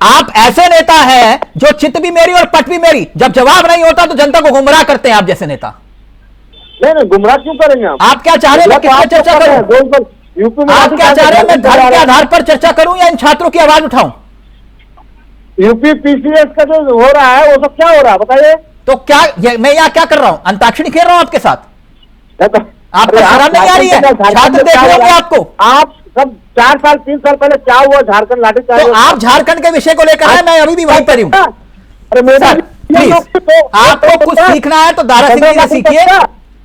आप ऐसे नेता हैं जो चित भी मेरी और पट भी मेरी, जब जवाब नहीं होता तो जनता को गुमराह करते हैं आप जैसे नेता। नहीं गुमराह क्यों करेंगे आप क्या चाह रहे हो? किससे चर्चा करूं? यूपी में आप क्या चाह रहे हैं? मैं धर्म के आधार पर चर्चा करूं या इन छात्रों की आवाज उठाऊं? यूपी PCS का जो हो रहा है वो सब क्या हो रहा है बताइए? तो क्या मैं यहाँ क्या कर रहा हूं? अंताक्षरी खेल रहा हूं आपके साथ? आपको शर्म नहीं आ रही है? छात्र देख रहे होंगे आपको। आप सब 4 साल 3 साल पहले क्या हुआ झारखंड लाठीचार्ज? तो आप झारखंड के विषय को लेकर है, मैं अभी भी वहीं पर हूं। अरे मेरा प्लीज, आपको कुछ सीखना है तो दारा सिंह जी से सीखिए।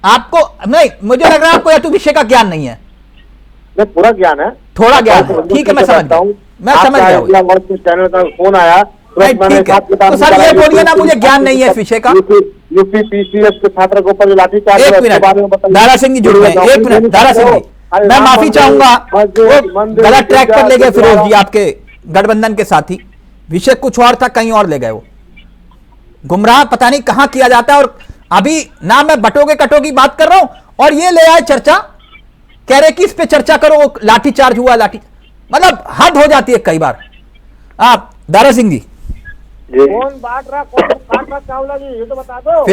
आपको नहीं, मुझे लग रहा है आपको यह विषय का ज्ञान नहीं है। पूरा ज्ञान है, थोड़ा ज्ञान है, ठीक है, मैं समझ गया, मैं समझ गया। चैनल का फोन आया तो सर ये बोलिए ना, मुझे ज्ञान नहीं है इस विषय का। यूपी PCS के छात्र के ऊपर जो लाठीचार्ज, एक मिनट दारा सिंह जी जुड़ गए, एक मिनट दारा सिंह जी, मैं माफी चाहूंगा, गलत ट्रैक पर ले गए फिरोज जी आपके गठबंधन के साथी। विषय कुछ और था, कहीं और ले गए वो। गुमराह पता नहीं कहां किया जाता है। और अभी ना मैं बटोगे कटो की बात कर रहा हूं और ये ले आए चर्चा, कह रहे कि इस पे चर्चा करो, लाठीचार्ज हुआ, मतलब हद हो जाती है कई बार। आप दारा सिंह जी कौन बांट रहा, कौन काट रहा चावला जी, ये तो बता दो।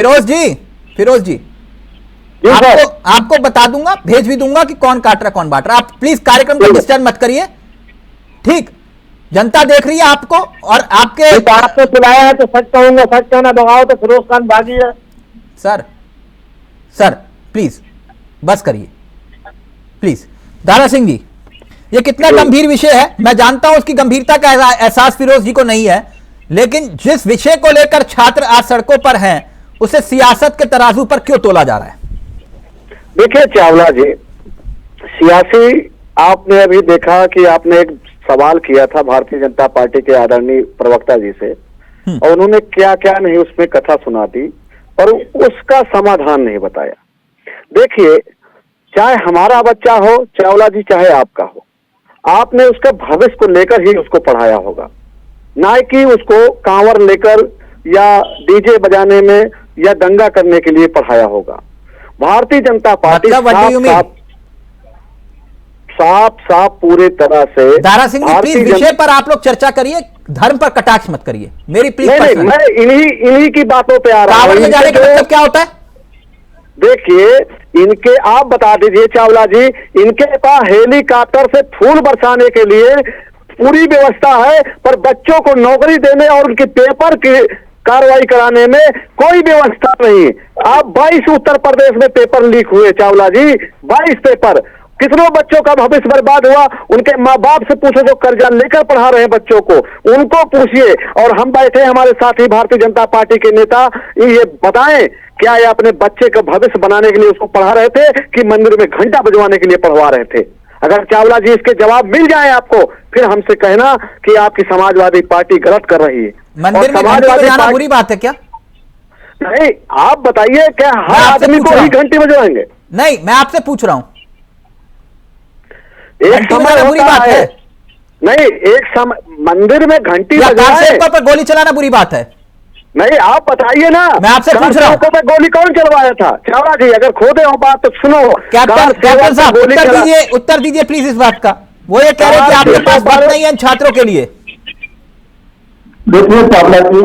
फिरोज जी आपको बता दूंगा, भेज भी दूंगा कि कौन काट रहा कौन बांट रहा। आप प्लीज कार्यक्रम को डिस्टर्ब मत करिए, ठीक? जनता देख रही है आपको और आपके आपको बुलाया है तो सच कहूंगा, सच कहना दबाओ तो फिरोज खान बागी है। सर प्लीज बस करिए प्लीज। दारा सिंह जी ये कितना गंभीर विषय है, मैं जानता हूं उसकी गंभीरता का एहसास फिरोज जी को नहीं है, लेकिन जिस विषय को लेकर छात्र आज सड़कों पर हैं उसे सियासत के तराजू पर क्यों तोला जा रहा है? देखिए चावला जी, सियासी आपने अभी देखा कि आपने एक सवाल किया था भारतीय जनता पार्टी के आदरणीय प्रवक्ता जी से, और उन्होंने क्या क्या नहीं उसमें कथा सुना दी और उसका समाधान नहीं बताया। देखिए, चाहे हमारा बच्चा हो चावला जी, चाहे आपका हो, आपने उसके भविष्य को लेकर ही उसको पढ़ाया होगा, ना कि उसको कांवर लेकर या डीजे बजाने में या दंगा करने के लिए पढ़ाया होगा। भारतीय जनता पार्टी साफ पूरे तरह से। दारा सिंह जी प्लीज विषय पर आप लोग चर्चा करिए, धर्म पर कटाक्ष मत करिए मेरी प्लीज। नहीं, मैं इन्हीं की बातों पे आ रहा हूं। कांवड़ में जाने का मतलब क्या होता है? देखिए, इनके आप बता दीजिए चावला जी, इनके पास हेलीकॉप्टर से फूल बरसाने के लिए पूरी व्यवस्था है, पर बच्चों को नौकरी देने और उनके पेपर की कार्रवाई कराने में कोई व्यवस्था नहीं। आप 22 उत्तर प्रदेश में पेपर लीक हुए चावला जी, 22 पेपर। कितनों बच्चों का भविष्य बर्बाद हुआ, उनके माँ बाप से पूछो जो कर्जा लेकर पढ़ा रहे हैं बच्चों को, उनको पूछिए। और हम बैठे हमारे साथ ही भारतीय जनता पार्टी के नेता, ये बताएं क्या ये अपने बच्चे का भविष्य बनाने के लिए उसको पढ़ा रहे थे कि मंदिर में घंटा बजवाने के लिए पढ़वा रहे थे? अगर चावला जी इसके जवाब मिल जाए आपको, फिर हमसे कहना कि आपकी समाजवादी पार्टी गलत कर रही है। मंदिर में घंटी बजाना बुरी बात है क्या? नहीं, आप बताइए क्या हर आदमी को ही घंटी बजवाएंगे? नहीं, मैं आपसे पूछ रहा हूं। एक समय बुरी बात है नहीं, एक समय मंदिर में घंटी बजाए पर गोली चलाना बुरी बात है? नहीं, आप बताइए ना। मैं आपसे पूछ रहा हूं, गोली कौन चलवाया था? चावला जी अगर खोदे हो बात तो सुनो। कैप्टन साहब उत्तर दीजिए प्लीज इस बात का। वो ये कह रहे हैं कि आपके पास बात नहीं है छात्रों के लिए। देखिए चावला जी,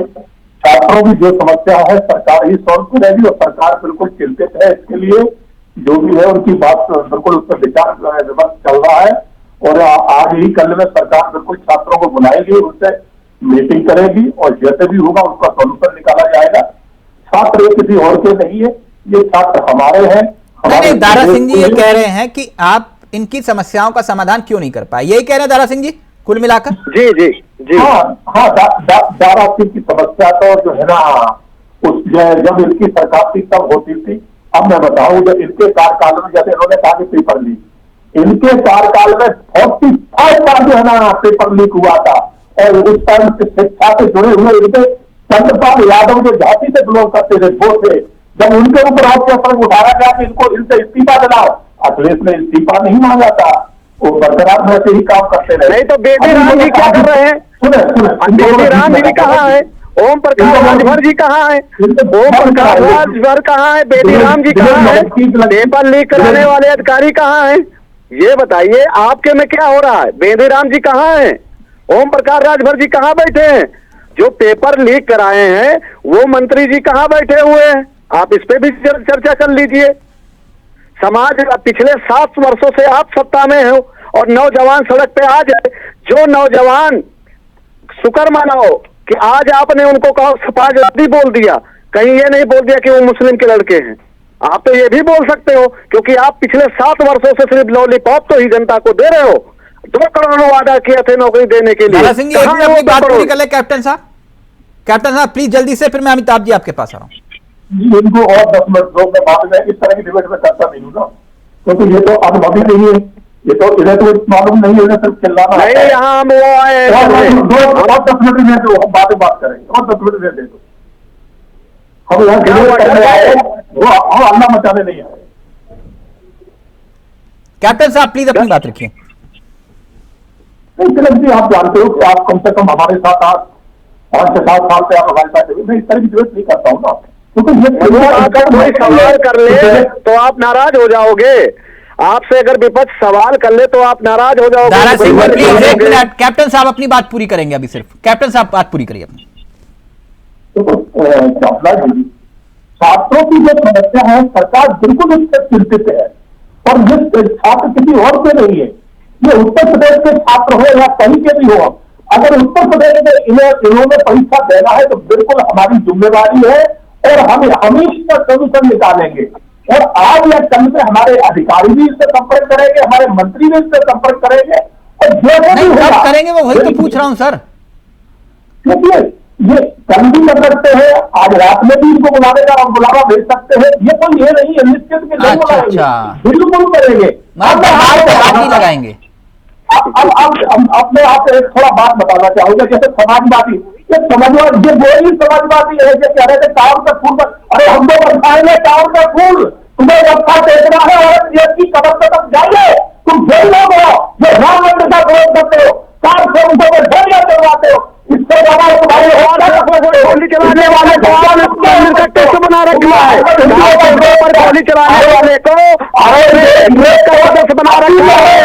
छात्रों की जो समस्या है सरकार ही सॉल्व करेगी और सरकार बिल्कुल चिंतित है इसके लिए। जो भी है उनकी बात बिल्कुल उस पर विचार विमर्श चल रहा है और आज ही कल में सरकार बिल्कुल छात्रों को बुलाएगी, उससे मीटिंग करेगी और जैसे भी होगा उसका सोल्यूशन निकाला जाएगा। छात्र किसी और के नहीं है, ये छात्र हमारे हैं। नहीं, दारा सिंह जी ये कह रहे हैं कि आप इनकी समस्याओं का समाधान क्यों नहीं कर पाए, यही कह रहे हैं दारा सिंह जी कुल मिलाकर? जी जी जी हाँ, दारा सिंह की समस्या तो जो है ना, उस जब इनकी सरकार थी तब होती थी। अब मैं बताऊं, जब इनके कार्यकाल में, जैसे इन्होंने कहा कि पेपर लीक, इनके कार्यकाल में 45 बार जो है ना पेपर लीक हुआ था और उस टाइम शिक्षा से जुड़े हुए इनके चंद्रपाल यादव जो झांसी से बिलोंग करते थे वो थे। जब उनके ऊपर ऑब्जेक्शन उठाया गया कि इनको इनसे इस्तीफा दिलाओ, अखिलेश ने इस्तीफा नहीं मांगा था, वो बरकरार वैसे ही काम करते रहे। नहीं तो बेबी राम जी क्या कर रहे हैं? बेबी राम जी कहाँ है? ओम प्रकाश राजभर जी कहाँ है? ओम प्रकाश राजभर कहाँ है? बेबी राम जी कहाँ है? पेपर लीक कराने वाले अधिकारी कहाँ है? ये बताइए आपके में क्या हो रहा है? बेबी राम जी कहाँ है? ओम प्रकाश राजभर जी कहाँ बैठे हैं? जो पेपर लीक कराए हैं वो मंत्री जी कहाँ बैठे हुए हैं? आप इस पे भी चर्चा कर लीजिए। समाज पिछले 7 वर्षों से आप सत्ता में हो और नौजवान सड़क पे आ जाए। जो नौजवान शुक्र मानो कि आज आपने उनको कहा समाजवादी बोल दिया, कहीं ये नहीं बोल दिया कि वो मुस्लिम के लड़के हैं। आप तो ये भी बोल सकते हो क्योंकि आप पिछले 7 वर्षों से सिर्फ लॉलीपॉप तो ही जनता को दे रहे हो। 2 करोड़ वादा किए थे नौकरी देने के लिए। सिंह जी अपनी बात पूरी कर ले कैप्टन साहब। कैप्टन साहब प्लीज जल्दी से, फिर मैं अमिताभ जी आपके पास आ रहा हूँ। इनको और 10 मिनट दो, मैं बाद में इस तरह की डिबेट में करता नहीं हूँ ना, क्योंकि ये तो अनुभवी नहीं है, ये तो इन्हें तो मालूम नहीं है, सिर्फ चिल्लाना नहीं। यहाँ हम वो आए 10 मिनट दे दो, हम बाद में बात करेंगे, और 10 मिनट दे दो। हम यहाँ डिबेट करने आए, वो हल्ला मचाने नहीं आए। कैप्टन साहब प्लीज अपनी बात रखिए। तिलक जी, आप जानते हो कि आप कम से कम हमारे साथ 5 से 7 साल से आप हमारे साथ, मैं इस तरह की डिबेट नहीं करता हूँ ना, क्योंकि कोई सवाल कर ले तो आप नाराज हो जाओगे। आपसे अगर विपक्ष सवाल कर ले तो आप नाराज हो जाओगे। दारा सिंह प्लीज एक मिनट, कैप्टन साहब अपनी बात पूरी करेंगे अभी, सिर्फ कैप्टन साहब बात पूरी करिए अपनी। चावला जी, छात्रों की जो समस्या है सरकार बिल्कुल उससे चिंतित है और ये छात्र किसी और से नहीं है, ये उत्तर प्रदेश के छात्र हो या कहीं के भी हो। अगर उत्तर प्रदेश में इन्होंने परीक्षा देना है तो बिल्कुल हमारी जिम्मेदारी है और हम इसका सोल्यूशन निकालेंगे। और आज या कल में हमारे अधिकारी भी इससे संपर्क करेंगे, हमारे मंत्री भी इससे संपर्क करेंगे और जो भी होगा करेंगे वो, वही तो पूछ रहा हूं सर। क्योंकि ये कल भी कर सकते हैं, आज रात में भी इनको बुलाने का हम बुलावा भेज सकते हैं, ये कोई ये नहीं है निश्चित के नहीं बुलाएंगे, बिल्कुल करेंगे, लगाएंगे। अब मैं आपको एक थोड़ा बात बताना चाहूंगा, जैसे समाजवादी, ये समाजवादी, ये वही समाजवादी है जो कह रहे थे चावल का फूल, अरे हम तो बरसाएंगे चावल का फूल, तुम्हें रखा टेकना है और की कदम तक जाइए, तुम जेल लोग हो, जो राम मंदिर का विरोध करते हो, 4 से उनको धैर्य करवाते हो, इससे ज्यादा गोली चलाने वाले को मंदिर का टेस्ट बना रखा है, गोली चलाने वाले को बना रखा है।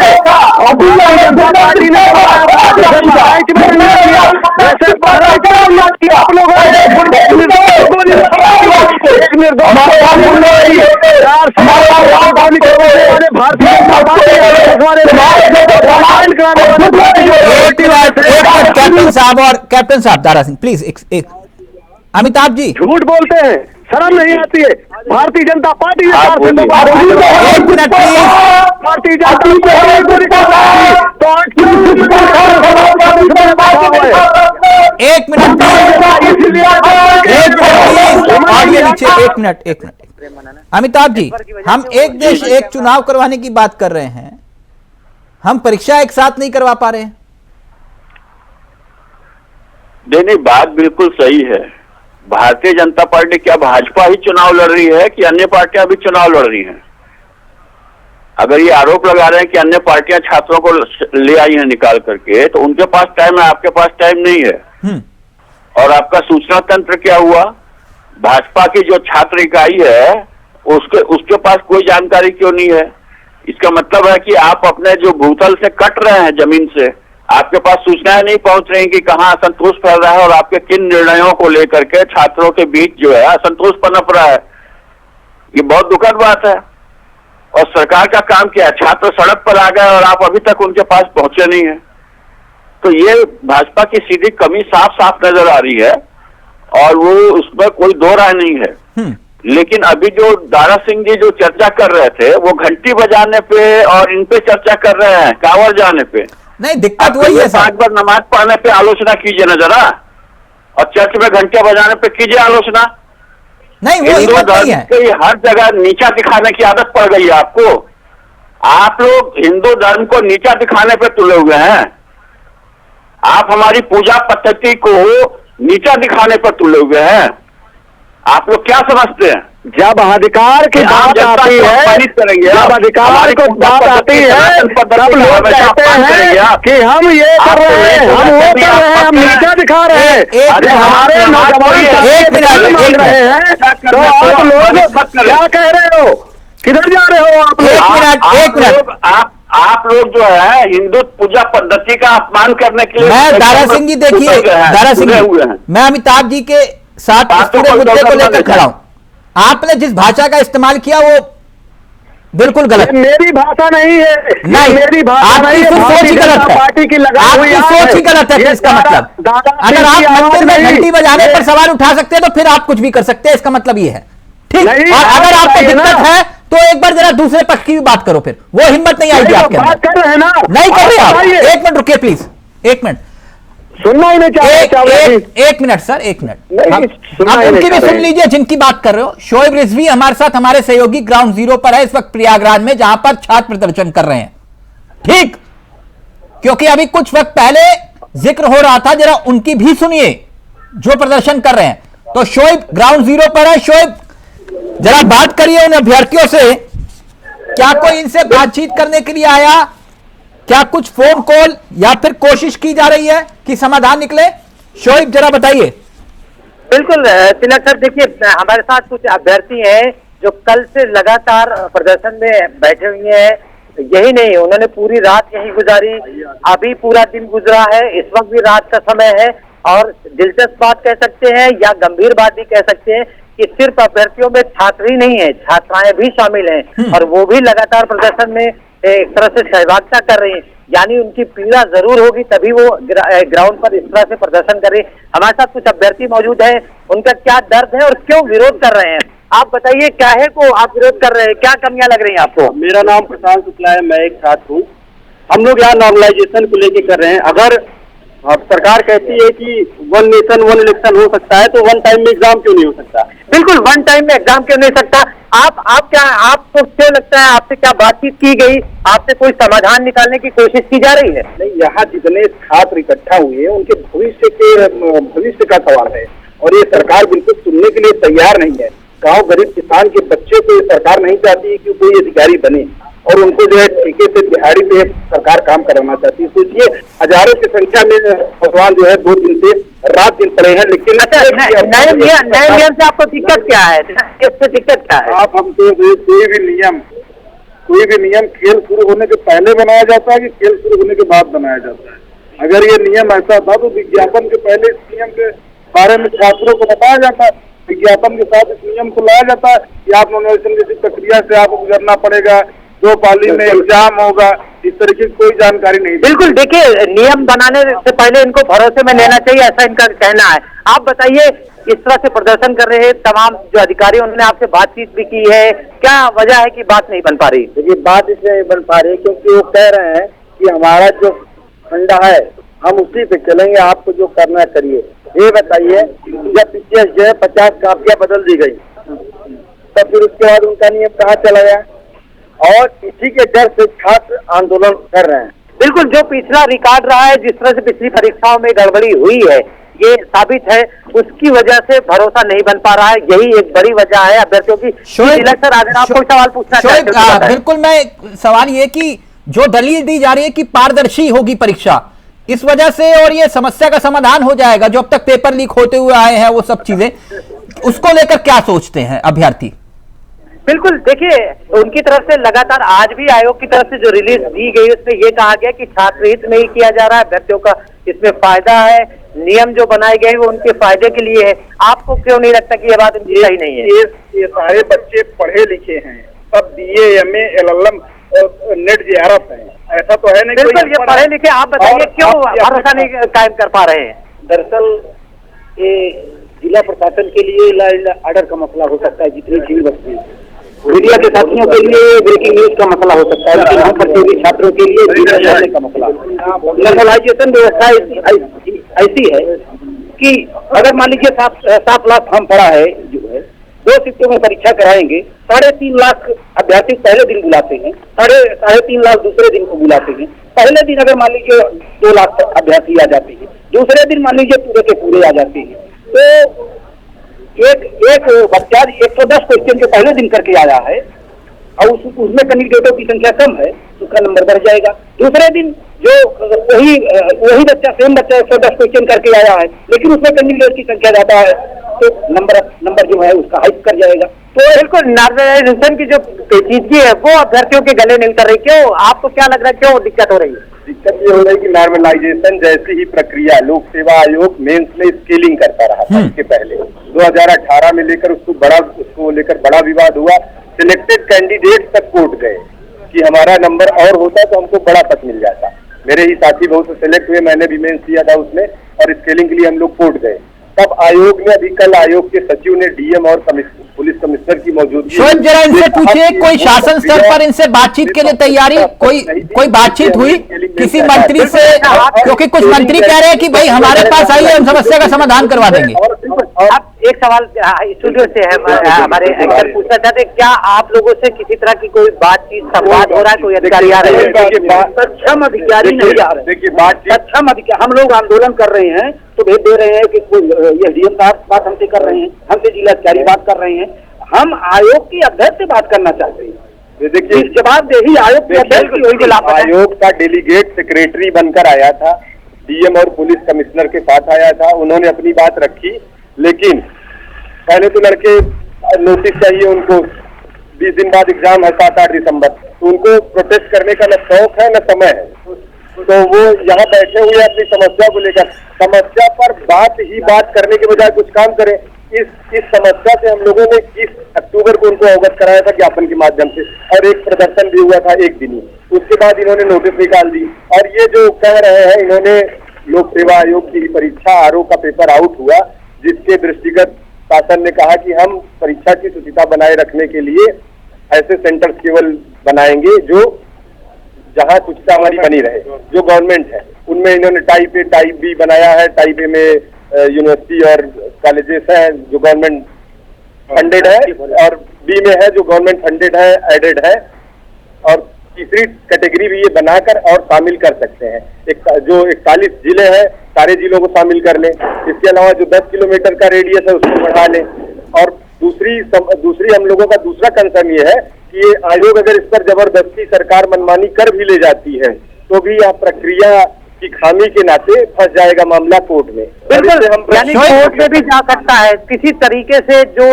जनता पार्टी ने आप लोगों कैप्टन साहब और कैप्टन साहब दारा सिंह प्लीज एक अमिताभ जी झूठ बोलते हैं, शर्म नहीं आती है। भारतीय जनता पार्टी एक मिनट प्लीज, भारतीय जनता एक मिनट एक मिनट अमिताभ जी, हम एक देश एक चुनाव करवाने की बात कर रहे हैं, हम परीक्षा एक साथ नहीं करवा पा रहे हैं। नहीं, बात बिल्कुल सही है। भारतीय जनता पार्टी क्या भाजपा ही चुनाव लड़ रही है कि अन्य पार्टियां भी चुनाव लड़ रही हैं? अगर ये आरोप लगा रहे हैं कि अन्य पार्टियां छात्रों को ले आई हैं निकाल करके, तो उनके पास टाइम है, आपके पास टाइम नहीं है। और आपका सूचना तंत्र क्या हुआ? भाजपा की जो छात्र इकाई है उसके पास कोई जानकारी क्यों नहीं है? इसका मतलब है कि आप अपने जो भूतल से कट रहे हैं, जमीन से, आपके पास सूचनाएं नहीं पहुंच रही कि कहां असंतोष फैल रहा है और आपके किन निर्णयों को लेकर के छात्रों के बीच जो है असंतोष पनप रहा है। ये बहुत दुखद बात है। और सरकार का काम क्या है? छात्र सड़क पर आ गए और आप अभी तक उनके पास पहुंचे नहीं है। तो ये भाजपा की सीधी कमी साफ साफ नजर आ रही है और वो उसमें कोई दो राय नहीं है। लेकिन अभी जो दारा सिंह जी जो चर्चा कर रहे थे, वो घंटी बजाने पे और इन पे चर्चा कर रहे हैं, कांवड़ जाने पे नहीं। दिक्कत वही है, 5 बार नमाज पढ़ने पे आलोचना कीजिए ना जरा, और चर्च में घंटे बजाने पे कीजिए आलोचना। नहीं, वो हिम्मत नहीं है। हर जगह नीचा दिखाने की आदत पड़ गई है आपको। आप लोग हिंदू धर्म को नीचा दिखाने पे तुले हुए हैं। आप हमारी पूजा पद्धति को नीचा दिखाने पर तुले हुए हैं। आप लोग क्या समझते हैं? जब अधिकार की बात आती है, जब अधिकार की बात आती है, तब लोग कहते हैं कि हम ये कर रहे हैं, हम वो कर रहे हैं, हम नीचा दिखा रहे हैं। अरे हमारे नौजवान मांग रहे हैं, तो आप लोग क्या कह रहे हो? किधर जा रहे हो आप लोग? आप लोग जो है हिंदू पूजा पद्धति का अपमान करने के लिए, मैं दारा सिंह जी, देखिए दारा सिंह जी, मैं अमिताभ जी के साथ इस पूरे मुद्दे को लेकर खड़ा हूं। आपने जिस भाषा का इस्तेमाल किया वो बिल्कुल गलत। मेरी भाषा नहीं है, नहीं मेरी भाषा नहीं है, सोच ही गलत है, पार्टी की लगा हुई है, सोच ही गलत है। इसका मतलब अगर आप मंदिर में घंटी बजाने पर सवाल उठा सकते हैं तो फिर आप कुछ भी कर सकते हैं, इसका मतलब ये है। ठीक, और अगर आपको दिक्कत है तो एक बार जरा दूसरे पक्ष की भी बात करो, फिर वो हिम्मत नहीं आएगी आपके अंदर। बात कर रहे हैं ना, नहीं कर रहे आप। एक मिनट रुकिए प्लीज, एक मिनट सुनना ही नहीं चाहते। एक मिनट सर, एक मिनट आप उनकी भी सुन लीजिए जिनकी बात कर रहे हो। शोएब रिजवी हमारे साथ, हमारे सहयोगी ग्राउंड जीरो पर है इस वक्त प्रयागराज में, जहां पर छात्र प्रदर्शन कर रहे हैं। ठीक, क्योंकि अभी कुछ वक्त पहले जिक्र हो रहा था, जरा उनकी भी सुनिए जो प्रदर्शन कर रहे हैं। तो शोएब ग्राउंड जीरो पर है। शोएब जरा बात करिए उन अभ्यर्थियों से, क्या कोई इनसे बातचीत करने के लिए आया? क्या कुछ फोन कॉल या फिर कोशिश की जा रही है कि समाधान निकले? शोएब जरा बताइए। बिल्कुल तिलक सर, देखिए हमारे साथ कुछ अभ्यर्थी हैं जो कल से लगातार प्रदर्शन में बैठे हुए हैं। यही नहीं, उन्होंने पूरी रात यहीं गुजारी, अभी पूरा दिन गुजरा है, इस वक्त भी रात का समय है। और दिलचस्प बात कह सकते हैं या गंभीर बात भी कह सकते हैं कि सिर्फ अभ्यर्थियों में छात्र ही नहीं है, छात्राएं भी शामिल हैं और वो भी लगातार प्रदर्शन में एक तरह से सहभागिता कर रही है। यानी उनकी पीड़ा जरूर होगी तभी वो ग्राउंड पर इस तरह से प्रदर्शन कर रही है। हमारे साथ कुछ अभ्यर्थी मौजूद हैं, उनका क्या दर्द है और क्यों विरोध कर रहे हैं, आप बताइए। काहे को आप विरोध कर रहे हैं, क्या कमियां लग रही हैं आपको? मेरा नाम प्रशांत शुक्ला है, मैं एक छात्र हूँ। हम लोग यहाँ नॉर्मलाइजेशन को लेके कर रहे हैं। अगर सरकार कहती है कि 1 नेशन 1 इलेक्शन हो सकता है, तो 1 टाइम में एग्जाम क्यों नहीं हो सकता? बिल्कुल, 1 टाइम में एग्जाम क्यों नहीं सकता? आपको क्यों लगता है, आपसे क्या बातचीत की गई, आपसे कोई समाधान निकालने की कोशिश की जा रही है? नहीं, यहाँ जितने छात्र इकट्ठा हुए हैं उनके भविष्य का सवाल है और ये सरकार बिल्कुल सुनने के लिए तैयार नहीं है। गाँव गरीब किसान के बच्चे को सरकार नहीं चाहती है कि कोई अधिकारी बने और उनको जो है ठेके से दिहाड़ी पे सरकार काम कराना चाहती है। सोचिए, हजारों की संख्या में भगवान जो है 2 दिन से रात दिन पड़े हैं। लेकिन नए नियम से आपको दिक्कत क्या है? इससे दिक्कत क्या है? आप हमसे कोई भी नियम खेल शुरू होने के पहले बनाया जाता है कि खेल शुरू होने के बाद बनाया जाता है? अगर ये नियम ऐसा था तो विज्ञापन के पहले इस नियम के बारे में छात्रों को बताया जाता है, विज्ञापन के साथ इस नियम को लाया जाता है कि आप नॉमिनेशन जैसी प्रक्रिया से आपको गुजरना पड़ेगा, 2 पाली में एग्जाम होगा, इस तरीके की कोई जानकारी नहीं। बिल्कुल, देखिए नियम बनाने से पहले इनको भरोसे में लेना चाहिए, ऐसा इनका कहना है। आप बताइए, इस तरह से प्रदर्शन कर रहे हैं तमाम जो अधिकारी, उन्होंने आपसे बातचीत भी की है, क्या वजह है कि बात नहीं बन पा रही? देखिए बात इसलिए नहीं बन पा रही क्योंकि वो कह रहे हैं कि हमारा जो फंडा है हम उसी पे चलेंगे, आपको जो करना है करिए। ये बताइए जब पीछे जो है 50 कापियां बदल दी गई तो फिर उसके बाद उनका नियम कहाँ चला गया? और इसी के डर से छात्र आंदोलन कर रहे हैं। बिल्कुल, जो पिछला रिकॉर्ड रहा है, जिस तरह से पिछली परीक्षाओं में गड़बड़ी हुई है, ये साबित है, उसकी वजह से भरोसा नहीं बन पा रहा है। यही एक बड़ी वजह है अभ्यर्थियों की। सर, अगर आप कोई सवाल पूछना चाहते हैं? बिल्कुल, मैं सवाल ये कि जो दलील दी जा रही है कि पारदर्शी होगी परीक्षा, इस वजह से और ये समस्या का समाधान हो जाएगा, जो अब तक पेपर लीक होते हुए आए हैं वो सब चीजें, उसको लेकर क्या सोचते हैं अभ्यर्थी? बिल्कुल, देखिए उनकी तरफ से लगातार आज भी आयोग की तरफ से जो रिलीज दी गई उसमें ये कहा गया कि छात्र हित में ही किया जा रहा है, अभ्यर्थियों का इसमें फायदा है, नियम जो बनाए गए वो उनके फायदे के लिए है। आपको क्यों नहीं लगता कि ये बात उनकी सही नहीं है? ये सारे बच्चे पढ़े लिखे हैं, सब BA, MA, LLM और नेट JRF है, ऐसा तो है नहीं। बिल्कुल, ये पढ़े लिखे, आप बताइए क्यों भरोसा नहीं कायम कर पा रहे हैं? दरअसल ये जिला प्रशासन के लिए ऑर्डर का मसला हो सकता है, जितनी भीड़ बचती है मीडिया के साथियों के लिए ब्रेकिंग न्यूज का मसला हो सकता है, लेकिन हम प्रतियोगी छात्रों के लिए का मसला। नर्मलाइजेशन व्यवस्था ऐसी है कि अगर मान लीजिए 7 लाख फॉर्म पड़ा है, जो है 2 शिफ्टों में परीक्षा कराएंगे, 3.5 लाख अभ्यर्थी पहले दिन बुलाते हैं, 3.5 लाख दूसरे दिन को बुलाते हैं। पहले दिन अगर मान लीजिए 2 लाख अभ्यर्थी आ जाते हैं, दूसरे दिन मान लीजिए पूरे के पूरे आ जाते हैं, तो एक बच्चा 110 क्वेश्चन के पहले दिन करके आया है और उसमें कैंडिडेटों की संख्या कम है, उसका नंबर बढ़ जाएगा। दूसरे दिन जो वही बच्चा, सेम बच्चा 110 क्वेश्चन करके आया है, लेकिन उसमें कैंडिडेट की संख्या ज्यादा है, तो नंबर जो है उसका हाइक कर जाएगा। तो बिल्कुल नॉर्मलाइजेशन की जो पेचीदगी है वो अभ्यर्थियों के गले नहीं उतर रही। क्यों, आपको क्या लग रहा है, क्यों दिक्कत हो रही है? दिक्कत ये हो रही है कि नॉर्मलाइजेशन जैसी ही प्रक्रिया लोक सेवा आयोग मेंस में स्केलिंग करता रहा था। इसके पहले 2018 में उसको लेकर बड़ा विवाद हुआ, सिलेक्टेड कैंडिडेट तक कोर्ट गए कि हमारा नंबर और होता तो हमको बड़ा पद मिल जाता। मेरे ही साथी बहुत से सिलेक्ट हुए, मैंने भी मेंस दिया था उसमें, और स्केलिंग के लिए हम लोग कोर्ट गए। तब आयोग ने, अभी कल आयोग के सचिव ने DM और पुलिस कमिश्नर की मौजूदगी, शोएब जरा इनसे पूछिए, कोई शासन स्तर पर इनसे बातचीत के लिए तैयारी, कोई बातचीत हुई किसी मंत्री से? क्योंकि कुछ मंत्री कह रहे हैं कि भाई हमारे पास आइए, हम समस्या का समाधान करवा देंगे। अब एक सवाल स्टूडियो से है, हमारे एंकर पूछना चाहते हैं, क्या आप लोगों से किसी तरह की कोई बातचीत, संवाद हो रहा है? कोई अधिकारी आ रहे हैं? सक्षम अधिकारी नहीं आ रहे। देखिए सक्षम अधिकारी, हम लोग आंदोलन कर रहे हैं तो भेज दे रहे हैं कि ये DM साहब बात हमसे कर रहे हैं, हमसे जिलाधिकारी बात कर रहे हैं। हम आयोग की अध्यक्ष से बात करना चाहते हैं। देखिए जवाबदेही आयोग के अध्यक्ष की हुई। आयोग का डेलीगेट सेक्रेटरी बनकर आया था, DM और पुलिस कमिश्नर के साथ आया था, उन्होंने अपनी बात रखी, लेकिन पहले तो लड़के नोटिस चाहिए उनको, 20 दिन बाद एग्जाम है 7-8 दिसंबर, तो उनको प्रोटेस्ट करने का न शौक है न समय है, तो वो यहाँ बैठे हुए अपनी समस्या को लेकर, समस्या पर बात करने के बजाय कुछ काम करें। इस समस्या से हम लोगों ने 20 अक्टूबर को उनको अवगत कराया था ज्ञापन के माध्यम से, और एक प्रदर्शन भी हुआ था एक दिन ही। उसके बाद इन्होंने नोटिस निकाल दी, और ये जो कह रहे हैं, इन्होंने लोक सेवा आयोग की परीक्षा RO का पेपर आउट हुआ, जिसके दृष्टिगत शासन ने कहा कि हम परीक्षा की शुचिता बनाए रखने के लिए ऐसे सेंटर्स केवल बनाएंगे जो जहां शुचिता हमारी बनी रहे, जो गवर्नमेंट है। उनमें इन्होंने टाइप A टाइप B बनाया है, टाइप A में यूनिवर्सिटी और कॉलेजेस हैं जो गवर्नमेंट फंडेड है, और B में है जो गवर्नमेंट फंडेड है, एडेड है, और तीसरी कैटेगरी भी ये बनाकर और शामिल कर सकते हैं। जो 41 जिले हैं, सारे जिलों को शामिल कर लें। इसके अलावा जो 10 किलोमीटर का रेडियस है उसको बढ़ा लें। और दूसरी हम लोगों का दूसरा कंसर्न ये है कि ये आयोग अगर इस पर जबरदस्ती सरकार मनमानी कर भी ले जाती है तो भी यह प्रक्रिया की खामी के नाते फंस जाएगा मामला कोर्ट में। बिल्कुल, यानी कोर्ट में भी जा सकता है किसी तरीके से। जो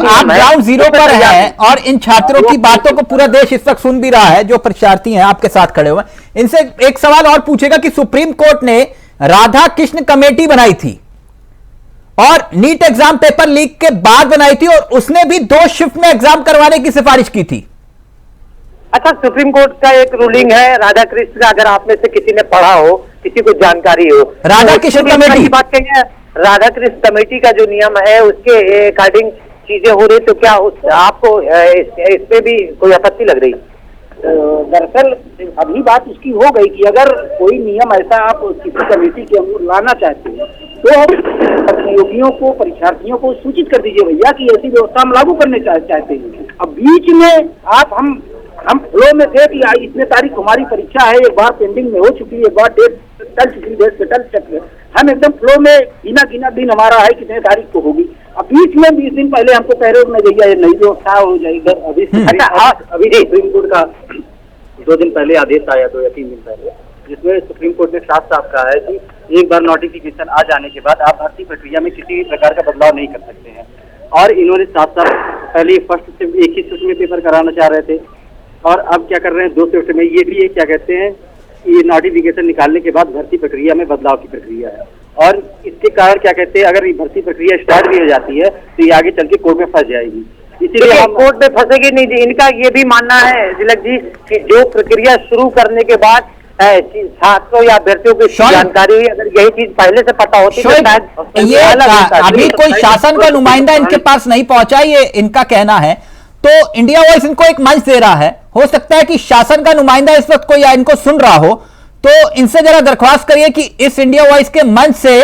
आप ग्राउंड जीरो पर हैं और इन छात्रों की बातों को पूरा देश इस वक्त सुन भी रहा है, जो परीक्षार्थी हैं आपके साथ खड़े हुए। इनसे एक सवाल और पूछेगा कि सुप्रीम कोर्ट ने राधा कृष्ण कमेटी बनाई थी और नीट एग्जाम पेपर लीक के बाद बनाई थी, और उसने भी 2 शिफ्ट में एग्जाम करवाने की सिफारिश की थी। अच्छा, सुप्रीम कोर्ट का एक रूलिंग है, राधा कृष्ण का, अगर आप में से किसी ने पढ़ा हो, किसी को जानकारी हो, राधा कृष्ण कमेटी की बात कही है, राधाकृष्ण कमेटी का जो नियम है उसके अकॉर्डिंग चीजें हो रही, तो क्या आपको इसमें भी कोई आपत्ति लग रही? दरअसल अभी बात उसकी हो गई कि अगर कोई नियम ऐसा आप किसी कमेटी के अंदर लाना चाहते हैं तो प्रतियोगियों को, परीक्षार्थियों को सूचित कर दीजिए भैया कि ऐसी व्यवस्था हम लागू करने चाहते हैं। अब बीच में आप हम फ्लो में थे कि इतने तारीख हमारी परीक्षा है, एक बार पेंडिंग में हो चुकी है, एक बार डेट टल चुकी, डेट पे टल चुकी, हम एकदम फ्लो में गिना दिन हमारा है कितने तारीख को होगी। अब बीच में 20 दिन पहले हमको कह रहे हो नहीं भैया ये नई व्यवस्था हो जाएगी। अभी सुप्रीम कोर्ट का 2 दिन पहले आदेश आया, 2 या 3 दिन पहले, जिसमें सुप्रीम कोर्ट ने साफ कहा है कि एक बार नोटिफिकेशन आ जाने के बाद आप भर्ती प्रक्रिया में किसी प्रकार का बदलाव नहीं कर सकते हैं। और इन्होंने साफ पहले फर्स्ट शिफ्ट एक ही शिफ्ट में पेपर कराना चाह रहे थे, और अब क्या कर रहे हैं 2 शिफ्ट में। ये भी क्या कहते हैं, ये नोटिफिकेशन निकालने के बाद भर्ती प्रक्रिया में बदलाव की प्रक्रिया है, और इसके कारण क्या कहते हैं, अगर ये भर्ती प्रक्रिया स्टार्ट भी हो जाती है तो ये आगे चल के कोर्ट में फंस जाएगी। इसीलिए हम कोर्ट में फंसेगी नहीं जी। इनका ये भी मानना है तिलक जी कि जो प्रक्रिया शुरू करने के बाद छात्रों या अभ्यर्थियों की जानकारी हुई, अगर यही चीज पहले से पता होती तो शायद ये अभी कोई शासन का नुमाइंदा इनके पास नहीं पहुंचा, ये इनका कहना है। तो इंडिया वॉइस इनको एक मंच दे रहा है, हो सकता है कि शासन का नुमाइंदा इस वक्त कोई इनको सुन रहा हो, तो इनसे जरा दरख्वास्त करिए कि इस इंडिया वॉइस के मंच से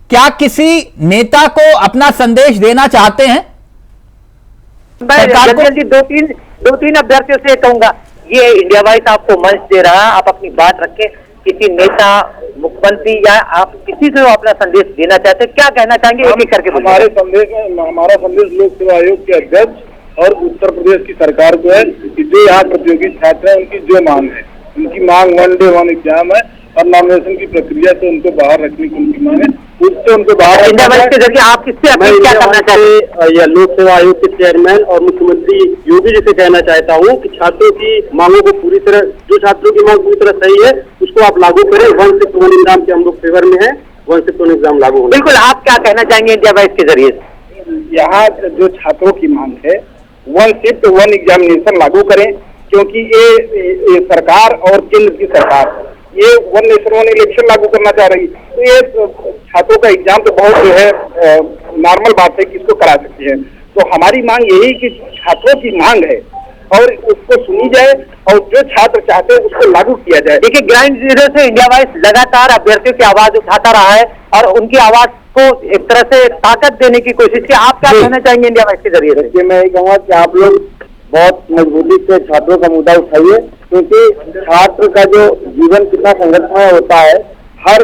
क्या किसी नेता को अपना संदेश देना चाहते हैं? जल्दी 2-3 अभ्यर्थियों से कहूंगा, ये इंडिया वॉइस आपको मंच दे रहा है, आप अपनी बात रखें। किसी नेता, मुख्यमंत्री या आप किसी से अपना संदेश देना चाहते हैं, क्या कहना चाहेंगे? एक एक करके हमारा संदेश लोक सेवा आयोग के अध्यक्ष और उत्तर प्रदेश की सरकार को है कि जो यहाँ प्रतियोगी छात्र है उनकी जो मांग है, उनकी मांग 1 डे 1 एग्जाम है और नॉमिनेशन की प्रक्रिया से उनको बाहर रखने की उनकी मांग है, उससे उनको बाहर के जरिए आप किससे अपील क्या करना चाहते हैं? या लोक सेवा आयोग के चेयरमैन और मुख्यमंत्री योगी जी से कहना चाहता हूँ कि छात्रों की मांगों को पूरी तरह, जो छात्रों की मांग पूरी तरह सही है उसको आप लागू करें। 1-1 एग्जाम के हम लोग फेवर में है, 1-1 एग्जाम लागू हो। बिल्कुल, आप क्या कहना चाहेंगे इंडिया वॉइस के जरिए? यहाँ जो छात्रों की मांग है 1-1 एग्जामिनेशन लागू करें, क्योंकि ये सरकार और केंद्र की सरकार ये 1 नेशन 1 इलेक्शन लागू करना चाह रही है, तो ये छात्रों का एग्जाम तो बहुत जो है नॉर्मल बात है कि इसको करा सकते हैं। तो हमारी मांग यही कि छात्रों की मांग है और उसको सुनी जाए और जो छात्र चाहते हैं उसको लागू किया जाए। देखिए, ग्राउंड जीरो से इंडिया वॉइस लगातार अभ्यर्थियों की आवाज उठाता रहा है और उनकी आवाज को एक तरह से ताकत देने की कोशिश की। आप क्या कहना चाहेंगे इंडिया वॉइस के जरिए? देखिए, मैं ये कहूँगा कि आप लोग बहुत मजबूती से छात्रों का मुद्दा उठाइए, क्योंकि छात्र का जो जीवन कितना संघर्षमय होता है, हर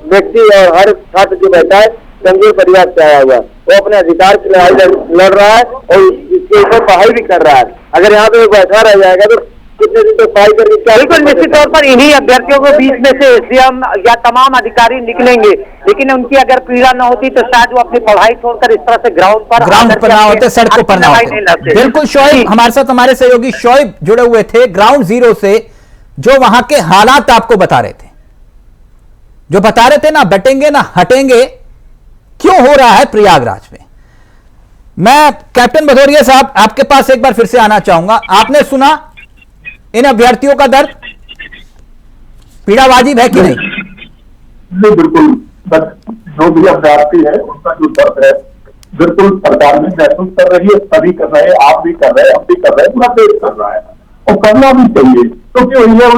व्यक्ति और हर छात्र जो बैठा है कमजोर परिवार से आया हुआ, वो अपने अधिकार की लड़ाई लड़ रहा है और इसके ऊपर पढ़ाई भी कर रहा है। अगर यहाँ पे बैठा रह जाएगा तो कितने दिन तो पढ़ाई करके क्या? बिल्कुल, निश्चित तौर पर इन्हीं अभ्यर्थियों के बीच में से एसडीएम या तमाम अधिकारी निकलेंगे, लेकिन उनकी अगर पीड़ा न होती तो शायद वो अपनी पढ़ाई छोड़कर इस तरह से ग्राउंड पर ना होते, सड़कों पर ना होते। बिल्कुल, शोएब हमारे साथ, हमारे सहयोगी शोएब जुड़े हुए थे ग्राउंड जीरो से, जो वहां के हालात आपको बता रहे थे, जो बता रहे थे ना बटेंगे ना हटेंगे, क्यों हो रहा है प्रयागराज में। मैं कैप्टन भदौरिया साहब आपके पास एक बार फिर से आना चाहूंगा। आपने सुना इन अभ्यर्थियों का दर्द, पीड़ा वाजिब है कि नहीं? बिल्कुल, जो भी अभ्यर्थी है उनका जो दर्द है बिल्कुल सरकार भी महसूस कर रही है, सभी कर रहे हैं, आप भी कर रहे हैं, हम भी कर रहे हैं, पूरा देश कर रहा है और करना भी चाहिए, क्योंकि ये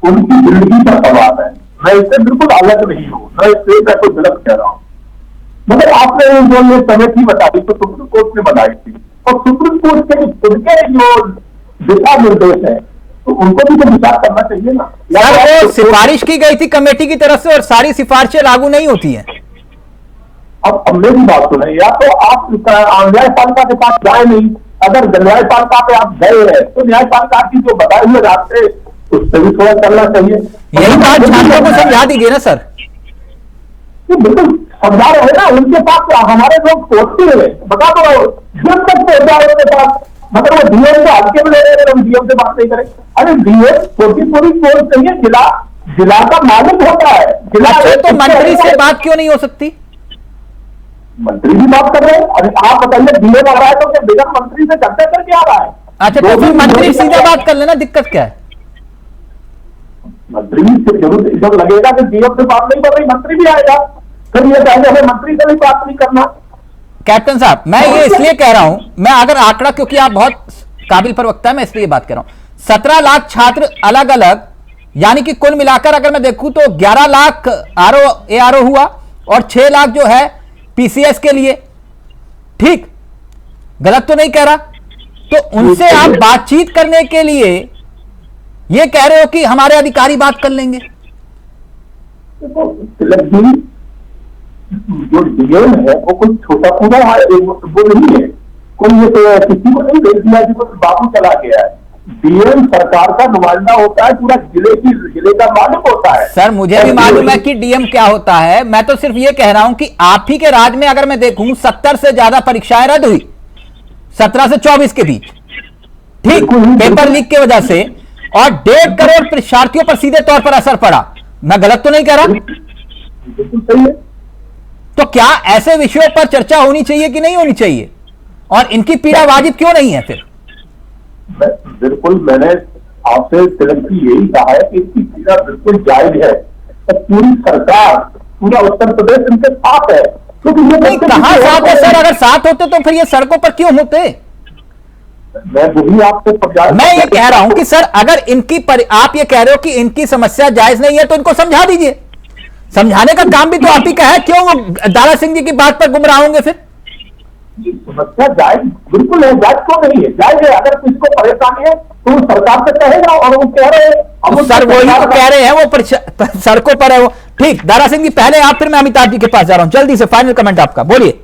उनकी जिंदगी का सवाल है। मैं इससे बिल्कुल अलग नहीं हूँ, मैं इससे कोई गलत कह रहा हूँ, मगर आपने जो ये कमेटी बताई तो सुप्रीम कोर्ट ने बनाई थी और सुप्रीम कोर्ट के खुद के जो दिशा निर्देश है तो उनको भी तो विचार करना चाहिए ना। यार, सिफारिश की गई थी कमेटी की तरफ से और सारी सिफारिशें लागू नहीं होती हैं। अब मेरी बात सुने, या तो आप न्यायपालिका के पास जाए नहीं, अगर न्यायपालिका पे आप गए हैं तो न्यायपालिका की जो बताए हुए रास्ते उससे भी थोड़ा चलना चाहिए। यही बात छात्रों को समझा दीजिए ना सर। बिल्कुल समझा रहे हैं ना, उनके पास हमारे लोग पहुंचते हैं, बता दो जब तक पहुंचा उनके पास, मतलब वो डीएम को हल्के में ले रहे हैं, हम डीएम से बात नहीं करें। अरे डीएम पूरी कोर्स चाहिए, जिला का मालिक होता है, जिला तो मंत्री से बात क्यों नहीं हो सकती? मंत्री भी बात कर रहे हैं। अरे आप बताइए, डीएम आ रहा है तो क्या बिना मंत्री से चर्चा करके आ रहा है? अच्छा, तो फिर मंत्री सीधा बात कर लेना, दिक्कत क्या है? मंत्री से जरूर जब लगेगा कि डीएम से बात नहीं कर रही, मंत्री भी आएगा, फिर ये कहेंगे हमें मंत्री से भी बात नहीं करना। कैप्टन साहब, मैं ये इसलिए कह रहा हूं, मैं अगर आंकड़ा, क्योंकि आप बहुत काबिल प्रवक्ता है, मैं इसलिए बात कर रहा हूं। 17 लाख छात्र अलग अलग, यानी कि कुल मिलाकर अगर मैं देखूं तो 11 लाख ARO हुआ और 6 लाख जो है PCS के लिए। ठीक, गलत तो नहीं कह रहा? तो उनसे आप बातचीत करने के लिए ये कह रहे हो कि हमारे अधिकारी बात कर लेंगे? तिलक जी, जो डीएम है वो कोई छोटा पूरा वो नहीं है, कोई ये तो किसी को नहीं भेज दिया कि कोई बाबू चला गया है। डीएम सरकार का नुमाइंदा होता है, पूरा जिले का मालिक होता है। सर, मुझे भी मालूम है कि डीएम क्या होता है, मैं तो सिर्फ ये कह रहा हूं कि आप ही के राज में अगर मैं देखूं 70 से ज्यादा परीक्षाएं रद्द हुई 17 से 24 के बीच, ठीक, पेपर लीक की वजह से, और 1.5 करोड़ परीक्षार्थियों पर सीधे तौर पर असर पड़ा। मैं गलत तो नहीं कह रहा? बिल्कुल सही है। तो क्या ऐसे विषयों पर चर्चा होनी चाहिए कि नहीं होनी चाहिए, और इनकी पीड़ा वाजिब क्यों नहीं है? फिर बिल्कुल, मैंने आपसे तिलक जी यही कहा है कि इसकी पीड़ा बिल्कुल जायज है, तो पूरी सरकार, पूरा उत्तर प्रदेश इनके साथ है। क्योंकि ये कहां साथ है सर? अगर साथ होते तो फिर ये सड़कों पर क्यों होते? मैं वही आपको मैं ये कह रहा हूं कि सर, अगर इनकी आप ये कह रहे हो कि इनकी समस्या जायज नहीं है तो इनको समझा दीजिए। समझाने का काम भी तो आप ही का है, क्यों वो दारा सिंह जी की बात पर गुमराह होंगे? फिर समस्या जायज बिल्कुल है, जायज क्यों नहीं है? जायज है। अगर किसको परेशानी है तो वो सरकार से कहेगा, और वो कह रहे हैं तो सर वही तो कह रहे हैं, वो सड़कों पर है वो। ठीक, दारा सिंह जी पहले आप, फिर मैं अमिताभ जी के पास जा रहा हूं। जल्दी से फाइनल कमेंट आपका, बोलिए।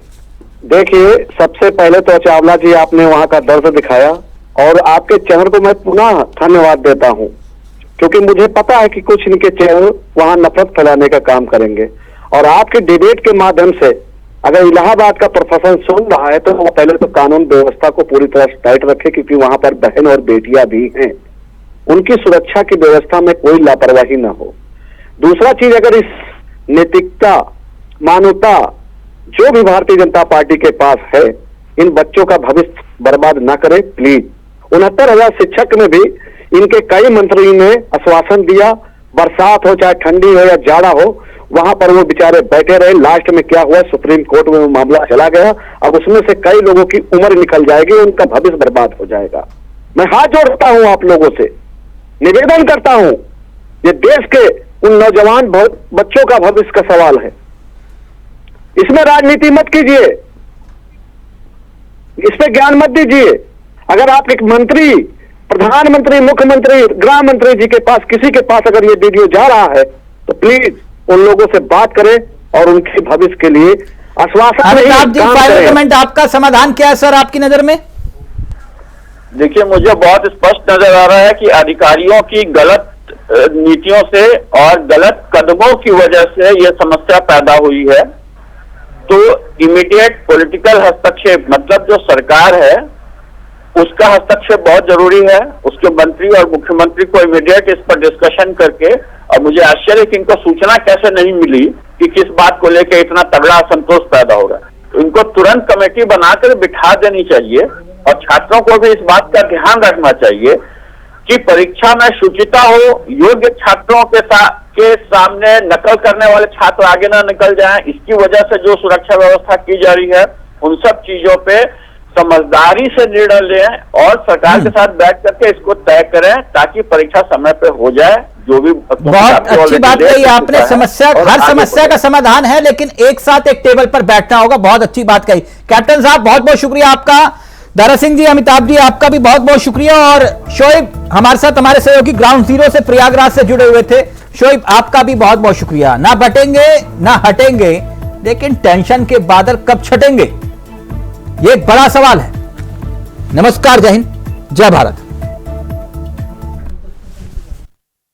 देखिए, सबसे पहले तो चावला जी, आपने वहां का दर्द दिखाया, और आपके चैनल को मैं पुनः धन्यवाद देता हूं, क्योंकि मुझे पता है कि कुछ इनके चैनल वहां नफरत फैलाने का काम करेंगे। और आपके डिबेट के माध्यम से अगर इलाहाबाद का प्रोफेसर सुन रहा है तो वो पहले तो कानून व्यवस्था को पूरी तरह टाइट रखे, क्योंकि वहां पर बहन और बेटियां भी हैं, उनकी सुरक्षा की व्यवस्था में कोई लापरवाही न हो। दूसरा चीज, अगर इस नैतिकता, मानवता जो भी भारतीय जनता पार्टी के पास है, इन बच्चों का भविष्य बर्बाद ना करे प्लीज। 69,000 शिक्षक में भी इनके कई मंत्री ने आश्वासन दिया, बरसात हो चाहे ठंडी हो या जाड़ा हो, वहां पर वो बेचारे बैठे रहे। लास्ट में क्या हुआ, सुप्रीम कोर्ट में वो मामला चला गया। अब उसमें से कई लोगों की उम्र निकल जाएगी, उनका भविष्य बर्बाद हो जाएगा। मैं हाथ जोड़ता हूं आप लोगों से, निवेदन करता हूं, ये देश के उन नौजवान बच्चों का भविष्य का सवाल है, इसमें राजनीति मत कीजिए, इस पे ज्ञान मत दीजिए। अगर आप एक मंत्री, प्रधानमंत्री, मुख्यमंत्री, गृह मंत्री जी के पास, किसी के पास अगर ये वीडियो जा रहा है तो प्लीज उन लोगों से बात करें और उनके भविष्य के लिए आश्वासन। अमिताभ जी, फाइनल कमेंट आपका, समाधान क्या है सर आपकी नजर में? देखिए, मुझे बहुत स्पष्ट नजर आ रहा है कि अधिकारियों की गलत नीतियों से और गलत कदमों की वजह से यह समस्या पैदा हुई है। तो इमीडिएट पॉलिटिकल हस्तक्षेप, मतलब जो सरकार है उसका हस्तक्षेप बहुत जरूरी है। उसके मंत्री और मुख्यमंत्री को इमीडिएट इस पर डिस्कशन करके, और मुझे आश्चर्य कि इनको सूचना कैसे नहीं मिली कि किस बात को लेकर इतना तगड़ा असंतोष पैदा हो रहा है। तो इनको तुरंत कमेटी बनाकर बिठा देनी चाहिए, और छात्रों को भी इस बात का ध्यान रखना चाहिए कि परीक्षा में शुचिता हो, योग्य छात्रों के सामने नकल करने वाले छात्र आगे ना निकल जाएं। इसकी वजह से जो सुरक्षा व्यवस्था की जा रही है, उन सब चीजों पे समझदारी से निर्णय लें और सरकार के साथ बैठ करके इसको तय करें, ताकि परीक्षा समय पे हो जाए। जो भी बहुत अच्छी बात कही आपने, समस्या, हर समस्या का समाधान है, लेकिन एक साथ एक टेबल पर बैठना होगा। बहुत अच्छी बात कही कैप्टन साहब, बहुत बहुत शुक्रिया आपका। दारा सिंह जी, अमिताभ जी, आपका भी बहुत बहुत शुक्रिया। और शोएब हमारे साथ, हमारे सहयोगी ग्राउंड जीरो से प्रयागराज से जुड़े हुए थे, शोएब आपका भी बहुत बहुत शुक्रिया। ना बटेंगे ना हटेंगे, लेकिन टेंशन के बादल कब छटेंगे, ये एक बड़ा सवाल है। नमस्कार, जय हिंद, जय भारत।